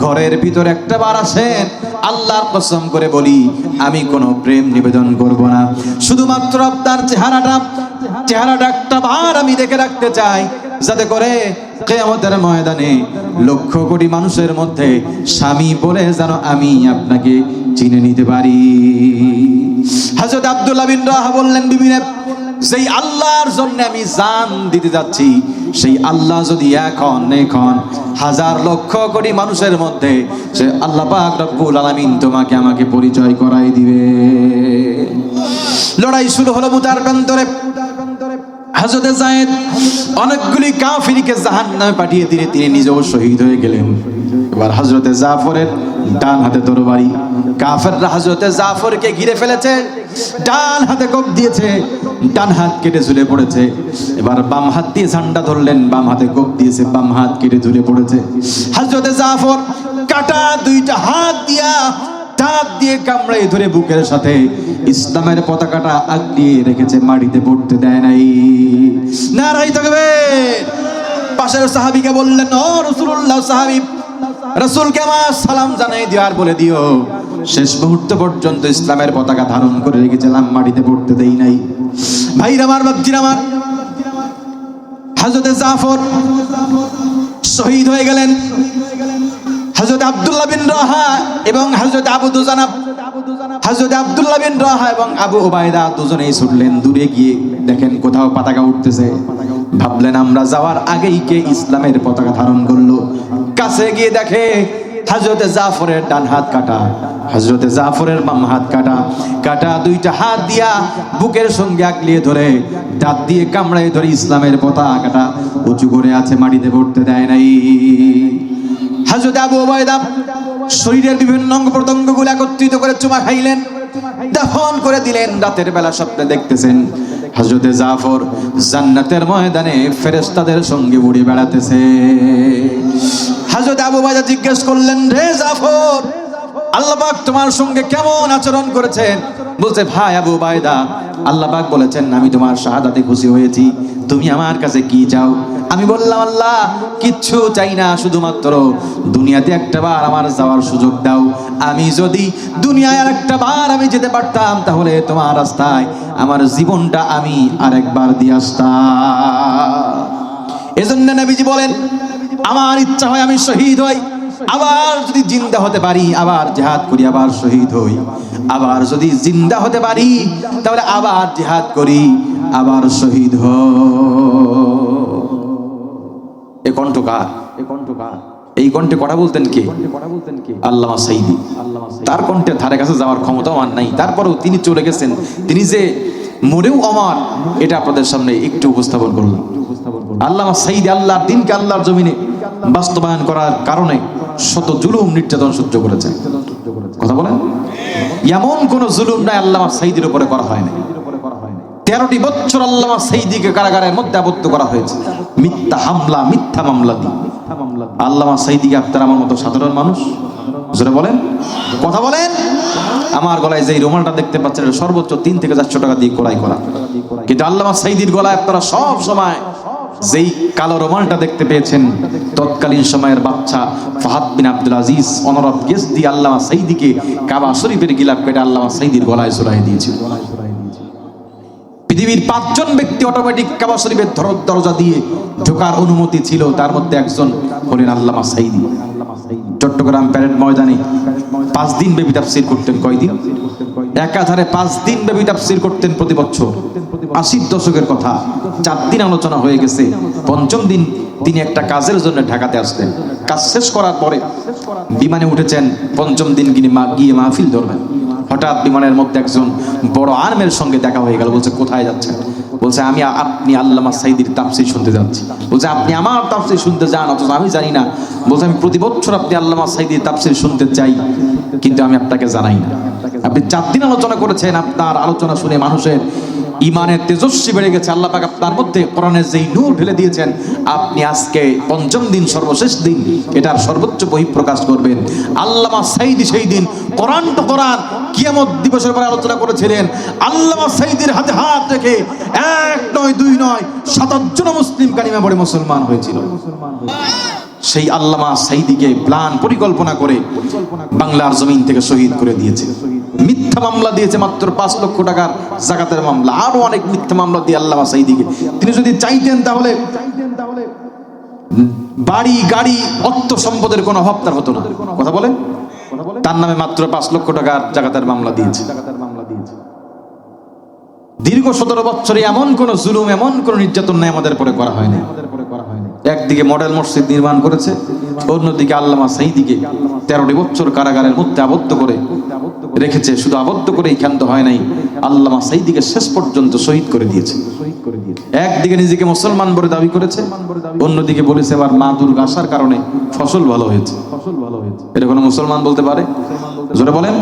ঘরের ভিতর একটা বার আসেন, আল্লাহর কসম করে বলি আমি কোনো প্রেম নিবেদন করব না, শুধুমাত্র আপনার চেহারাটা একটা বার আমি দেখে রাখতে চাই, যাতে করে কিয়ামতের ময়দানে লক্ষ কোটি মানুষের মধ্যে স্বামী বলে যেন আমি আপনাকে চিনে নিতে পারি। হযরত আব্দুল্লাহ বিন রাহা বললেন বিবিরে, যেই আল্লাহর জন্য আমি জান দিতে যাচ্ছি, সেই আল্লাহ যদি এখন হাজার লক্ষ কোটি মানুষের মধ্যে সে আল্লাহ পাক রব্বুল আলামিন তোমাকে আমাকে পরিচয় করাই দিবে। লড়াই শুরু হলো মুতার প্রান্তরে। হযরত যায়েদ অনেকগুলি কাফিরকে জাহান্নামে পাঠিয়ে দিয়ে তিনি নিজেও শহীদ হয়ে গেলেন। এবার হযরত জাফরের ডান হাতে তরবারি, কাফেররা হযরত জাফরকে ঘিরে ফেলেছে, ডান হাতে কোপ দিয়েছে, ডান হাত কেটে ঝুলে পড়েছে। এবার বাম হাত দিয়ে ঝান্ডা ধরলেন, বাম হাতে কোপ দিয়েছে, বাম হাত কেটে ঝুলে পড়েছে। হযরত জাফর কাটা 2টা হাত দিয়া দাঁত দিয়ে কামড়ে ধরে বুকের সাথে ইসলামের পতাকাটা আগলিয়ে রেখেছে, মাটিতে পড়তে দেয় নাই। নারায়ে তাকবীর। পাশের সাহাবীকে বললেন, ও রাসূলুল্লাহ, সাহাবী রাসূলকে আমার সালাম জানাই দিও আর বলে দিও শেষ মুহূর্ত পর্যন্ত ইসলামের পতাকা ধারণ করে রেখেছিলাম, মাটিতে পড়তে দেই নাই। ভাইরা আমার, বাপজিরা আমার, হযরত জাফর শহীদ হয়ে গেলেন। হযরত আব্দুল্লাহ বিন রাহা এবং হযরত আবু দুজানা হযরত আব্দুল্লাহ বিন রাহা এবং আবু উবাইদা দুজনেই ছুটলেন, দূরে গিয়ে দেখেন কোথাও পতাকা উঠতেছে। ভাবলেন আমরা যাওয়ার আগেই কে ইসলামের পতাকা ধারণ করলো। কাছে গিয়ে দেখে হযরতে জাফরের ডান হাত কাটা, হযরতে জাফরের বাম হাত কাটা। কাটা দুইটা হাত দিয়া বুকের সঙ্গে আগলিয়ে ধরে, দাঁত দিয়ে কামড়ায় ধরে ইসলামের পতাকাটা উঁচু করে আছে, মাটিতে পড়তে দেয় নাই। হযরত আবু উবাইদা শরীরের বিভিন্ন অঙ্গ প্রত্যঙ্গগুলো একত্রিত করে চুমা খাইলেন, দাফন করে দিলেন। রাতের বেলা স্বপ্নে দেখতেছেন হযরতে জাফর জান্নাতের ময়দানে ফেরেশতাদের সঙ্গে উড়ে বেড়াতেছে। হযরত আবু উবাইদা জিজ্ঞেস করলেন, রে জাফর, আল্লাহ পাক তোমার সঙ্গে কেমন আচরণ করেছেন? বলছে, ভাই আবু উবাইদা, আল্লাহ পাক বলেছেন আমি তোমার শাহাদাতে খুশি হয়েছি, তুমি আমার কাছে কি চাও? আমি বললাম, আল্লাহ কিচ্ছু চাই না, শুধুমাত্র দুনিয়াতে একটা বার আমার যাওয়ার সুযোগ দাও। আমি যদি দুনিয়ায় আর একটা বার আমি যেতে পারতাম, তাহলে তোমার রাস্তায় আমার জীবনটা আমি আরেকবার দিয়ে আসতাম। এজন্য নবীজি বলেন, আমার ইচ্ছা হয় আমি শহীদ হই, আবার যদি জিন্দা হতে পারি আবার জিহাদ করি, আবার শহীদ হই। আবার যদি জিন্দা হতে পারি তাহলে আবার জিহাদ করি, আবার শহীদ হই। এই কণ্ঠকার, এই কণ্ঠে কথা বলতেন কে? আল্লামা সাঈদী। তার কণ্ঠের ধারে কাছে যাওয়ার ক্ষমতা আমার নাই, তারপরেও তিনি চলে গেছেন। তিনি যে মরেও অমর, এটা আপনাদের সামনে একটু উপস্থাপন করলাম। আল্লামা সাঈদী আল্লাহর দিনকে আল্লাহর জমিনে বাস্তবায়ন করার কারণে শত জুলুম নির্যাতন সহ্য করেছেন। কথা বলেন, এমন কোন জুলুম নাই আল্লামা সাঈদীর উপরে করা হয় না। 13টি বছর আল্লামা সাঈদীকে কারাগারের মধ্যে আবদ্ধ করা হয়েছে মিথ্যা হামলা, মিথ্যা মামলা দিয়ে। আল্লামা সাঈদীকে আপনার আমার মতো সাধারণ মানুষ জোরে বলেন, কথা বলেন। আমার গলায় যে রুমালটা দেখতে পাচ্ছেন এটা সর্বোচ্চ 3 থেকে 400 টাকা দিয়ে ক্রয় করা, কিন্তু আল্লামা সাঈদীর গলায় আপনারা সব সময় যেই কালো রুমালটা দেখতে পেয়েছেন, তৎকালীন সময়ের বাচ্চা ফাহাদ বিন আব্দুল আজিজ অনরব গেস দিয়ে আল্লামা সাঈদীকে কাবা শরীফের গিলাফ কেটে আল্লামা সাঈদীর গলায় ঝুলাই দিয়েছিল। পৃথিবীর 5 জন ব্যক্তি অটোমেটিক কাবা শরীফের দরজা দিয়ে ঢোকার অনুমতি ছিল, তার মধ্যে একজন হলেন আল্লামা সাঈদী। চট্টগ্রাম প্যারেড ময়দানে 5 দিন ব্যাপী তাফসীর করতেন। কয়দিন? একাধারে 5 দিন ব্যাপী তাফসীর করতেন প্রতি বছর। 80 দশকের কথা, 4 দিন আলোচনা হয়ে গেছে। 5ম দিন তিনি একটা কাজের জন্য ঢাকাতে আসলেন। কাজ শেষ করার পরে বিমানে উঠেছেন, 5ম দিন গিয়ে মাহফিল ধরবেন। হঠাৎ বিমানের মধ্যে একজন বড় আর্মের সঙ্গে দেখা হয়ে গেল। বলছে, কোথায় যাচ্ছেন? বলছে, আপনি আল্লামা সাঈদীর তাফসীর শুনতে যাচ্ছি। বলছে, আপনি আমার তাফসীর শুনতে যান, অথচ আমি জানি না। বলছে, আমি প্রতি বছর আপনি আল্লামা সাঈদীর তাফসীর শুনতে চাই, কিন্তু আমি আপনাকে জানাই না। আপনি 4 দিন আলোচনা করেছেন, আপনার আলোচনা শুনে মানুষের ইমানের তেজস্বী বেড়ে গেছে। আল্লাহ পাক আপনার মধ্যে কোরআনের যেই নূর ঢেলে দিয়েছেন, আপনি আজকে 5ম দিন সর্বশেষ দিন এটার সর্বোচ্চ বহিঃপ্রকাশ করবেন। আল্লামা সাঈদী সেই দিন কোরআন তো কোরআন কিয়ামত দিবসের পরে আলোচনা করেছিলেন। আল্লামা সাঈদীর হাতে হাত রেখে 1 নয় 2 নয় 27 জন মুসলিম কালিমা পড়ে মুসলমান হয়েছিল। সেই আল্লামা সাঈদীকে প্ল্যান পরিকল্পনা করে বাংলার জমিন থেকে শহীদ করে দিয়েছে। মিথ্যা মামলা দিয়েছে, মাত্র 5 লক্ষ টাকার যাকাতের মামলা, আরো অনেক মিথ্যা মামলা দিয়ে আল্লামা সাঈদীকে তিনি যদি চাইতেন তাহলে বাড়ি গাড়ি অর্থ সম্পদের কোনো অভাব তার হতো না। কথা বলেন, তার নামে মাত্র 5 লক্ষ টাকার যাকাতের মামলা দিয়েছে। দীর্ঘ 17 বছরে এমন কোন জুলুম, এমন কোন নির্যাতন নাই আমাদের পরে করা হয়নি। একদিকে মডেল মসজিদ নির্মাণ করেছে, অন্যদিকে আল্লামা সাঈদীকে 13টি বছর কারাগারের মধ্যে আবদ্ধ করে রেখেছে। শুধু আবদ্ধ করেই ক্ষান্ত হয় নাই, আল্লামা সাঈদীকে শেষ পর্যন্ত শহীদ করে দিয়েছে। একদিকে নিজেকে মুসলমান বলে দাবি করেছে, অন্যদিকে বলেছে এবার মা দুর্গা আসার কারণে ফসল ভালো হয়েছে। এটা কোনো মুসলমান বলতে পারে? জোরে বলেন।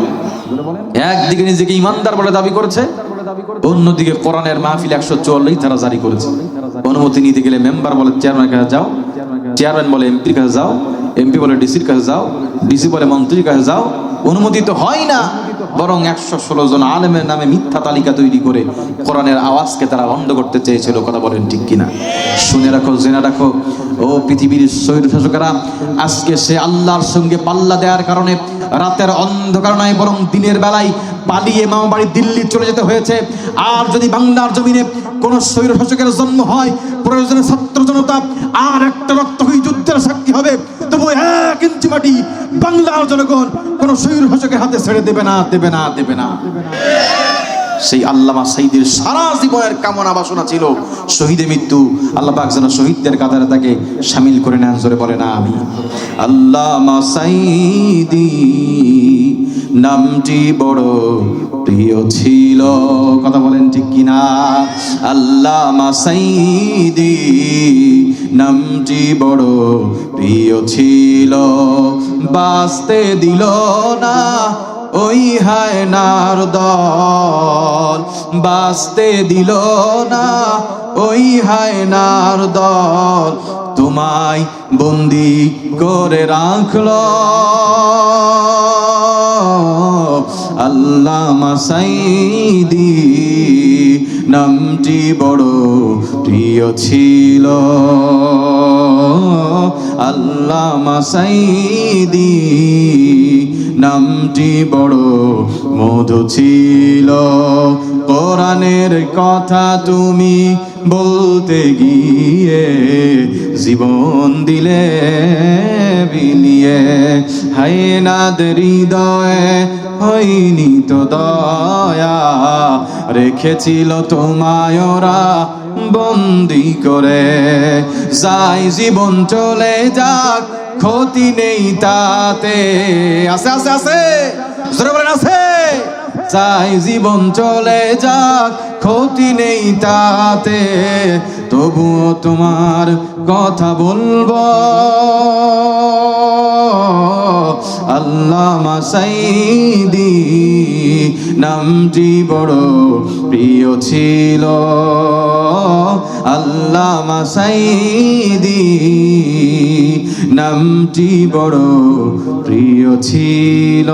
একদিকে নিজেকে ইমানদার বলে দাবি করেছে, অন্যদিকে কোরআনের মাহফিল 144 ধারা জারি করেছে। অনুমতি নিতে গেলে মেম্বার বলে চেয়ারম্যানের কাছে যাও, চেয়ারম্যান বলে এমপির কাছে যাও, এমপি বলে ডিসির কাছে যাও, ডিসি বলে মন্ত্রীর কাছে যাও। অনুমতি তো হয় না, বরং 116 জন আলেমের নামে মিথ্যা তালিকা তৈরি করে কোরআনের আওয়াজকে তারা বন্ধ করতে চেয়েছিল। কথা বলেন ঠিক কিনা? শুনে রাখো, জেনে রাখো, ও পৃথিবীর স্বৈর শাসকেরা, আজকে সে আল্লাহর সঙ্গে পাল্লা দেওয়ার কারণে রাতের অন্ধকার নয়, বরং দিনের বেলায় পালিয়ে মামা বাড়ি দিল্লি চলে যেতে হয়েছে। আর যদি বাংলার জমিনে কোনো স্বৈরশাসকের জন্ম হয়, প্রয়োজনে ছাত্র জনতা আর একটা রক্তহী যুদ্ধের সাক্ষী হবে, তবু 1 ইঞ্চি মাটি বাংলার জনগণ কোন স্বৈরশাসকের হাতে ছেড়ে দেবে না, দেবে না, দেবে না। সেই আল্লামা সাঈদীর সারা জীবনের কামনা বাসনা ছিল শহীদে মৃত্যু। আল্লাহ পাক যেন শহীদদের কাতারে তাকে শামিল করে নেন, জোরে বলেন আমিন। আল্লামা সাঈদী নামটি বড় প্রিয় ছিল, কথা বলেন ঠিক কিনা? আল্লামা সাঈদী নামটি বড় প্রিয় ছিল, বাঁচতে দিল না ওই হায়নার দল, বাঁচতে দিল না ওই হায়নার দল, তোমায় বন্দি করে রাখলো। আল্লামা সাঈদী নামটি বড় প্রিয় ছিল, আল্লামা সাঈদী নামটি বড় মধু ছিল। কোরআনের কথা তুমি বলতে গিয়ে জীবন দিলে বিলিয়ে, হায়নাদের হৃদয়ে হয়নি তো দয়া, রেখেছিল তোমায় ওরা বন্দি করে। যাই জীবন চলে যাক ক্ষতি নেই তাতে, আছে আছে আছে, জোরে বলেন আছে। যাই জীবন চলে যাক ক্ষতি নেই তাতে, তবুও তোমার কথা বলবো। আল্লামা সাঈদী নামটি বড় প্রিয় ছিল, আল্লামা সাঈদী নামটি বড় প্রিয় ছিল।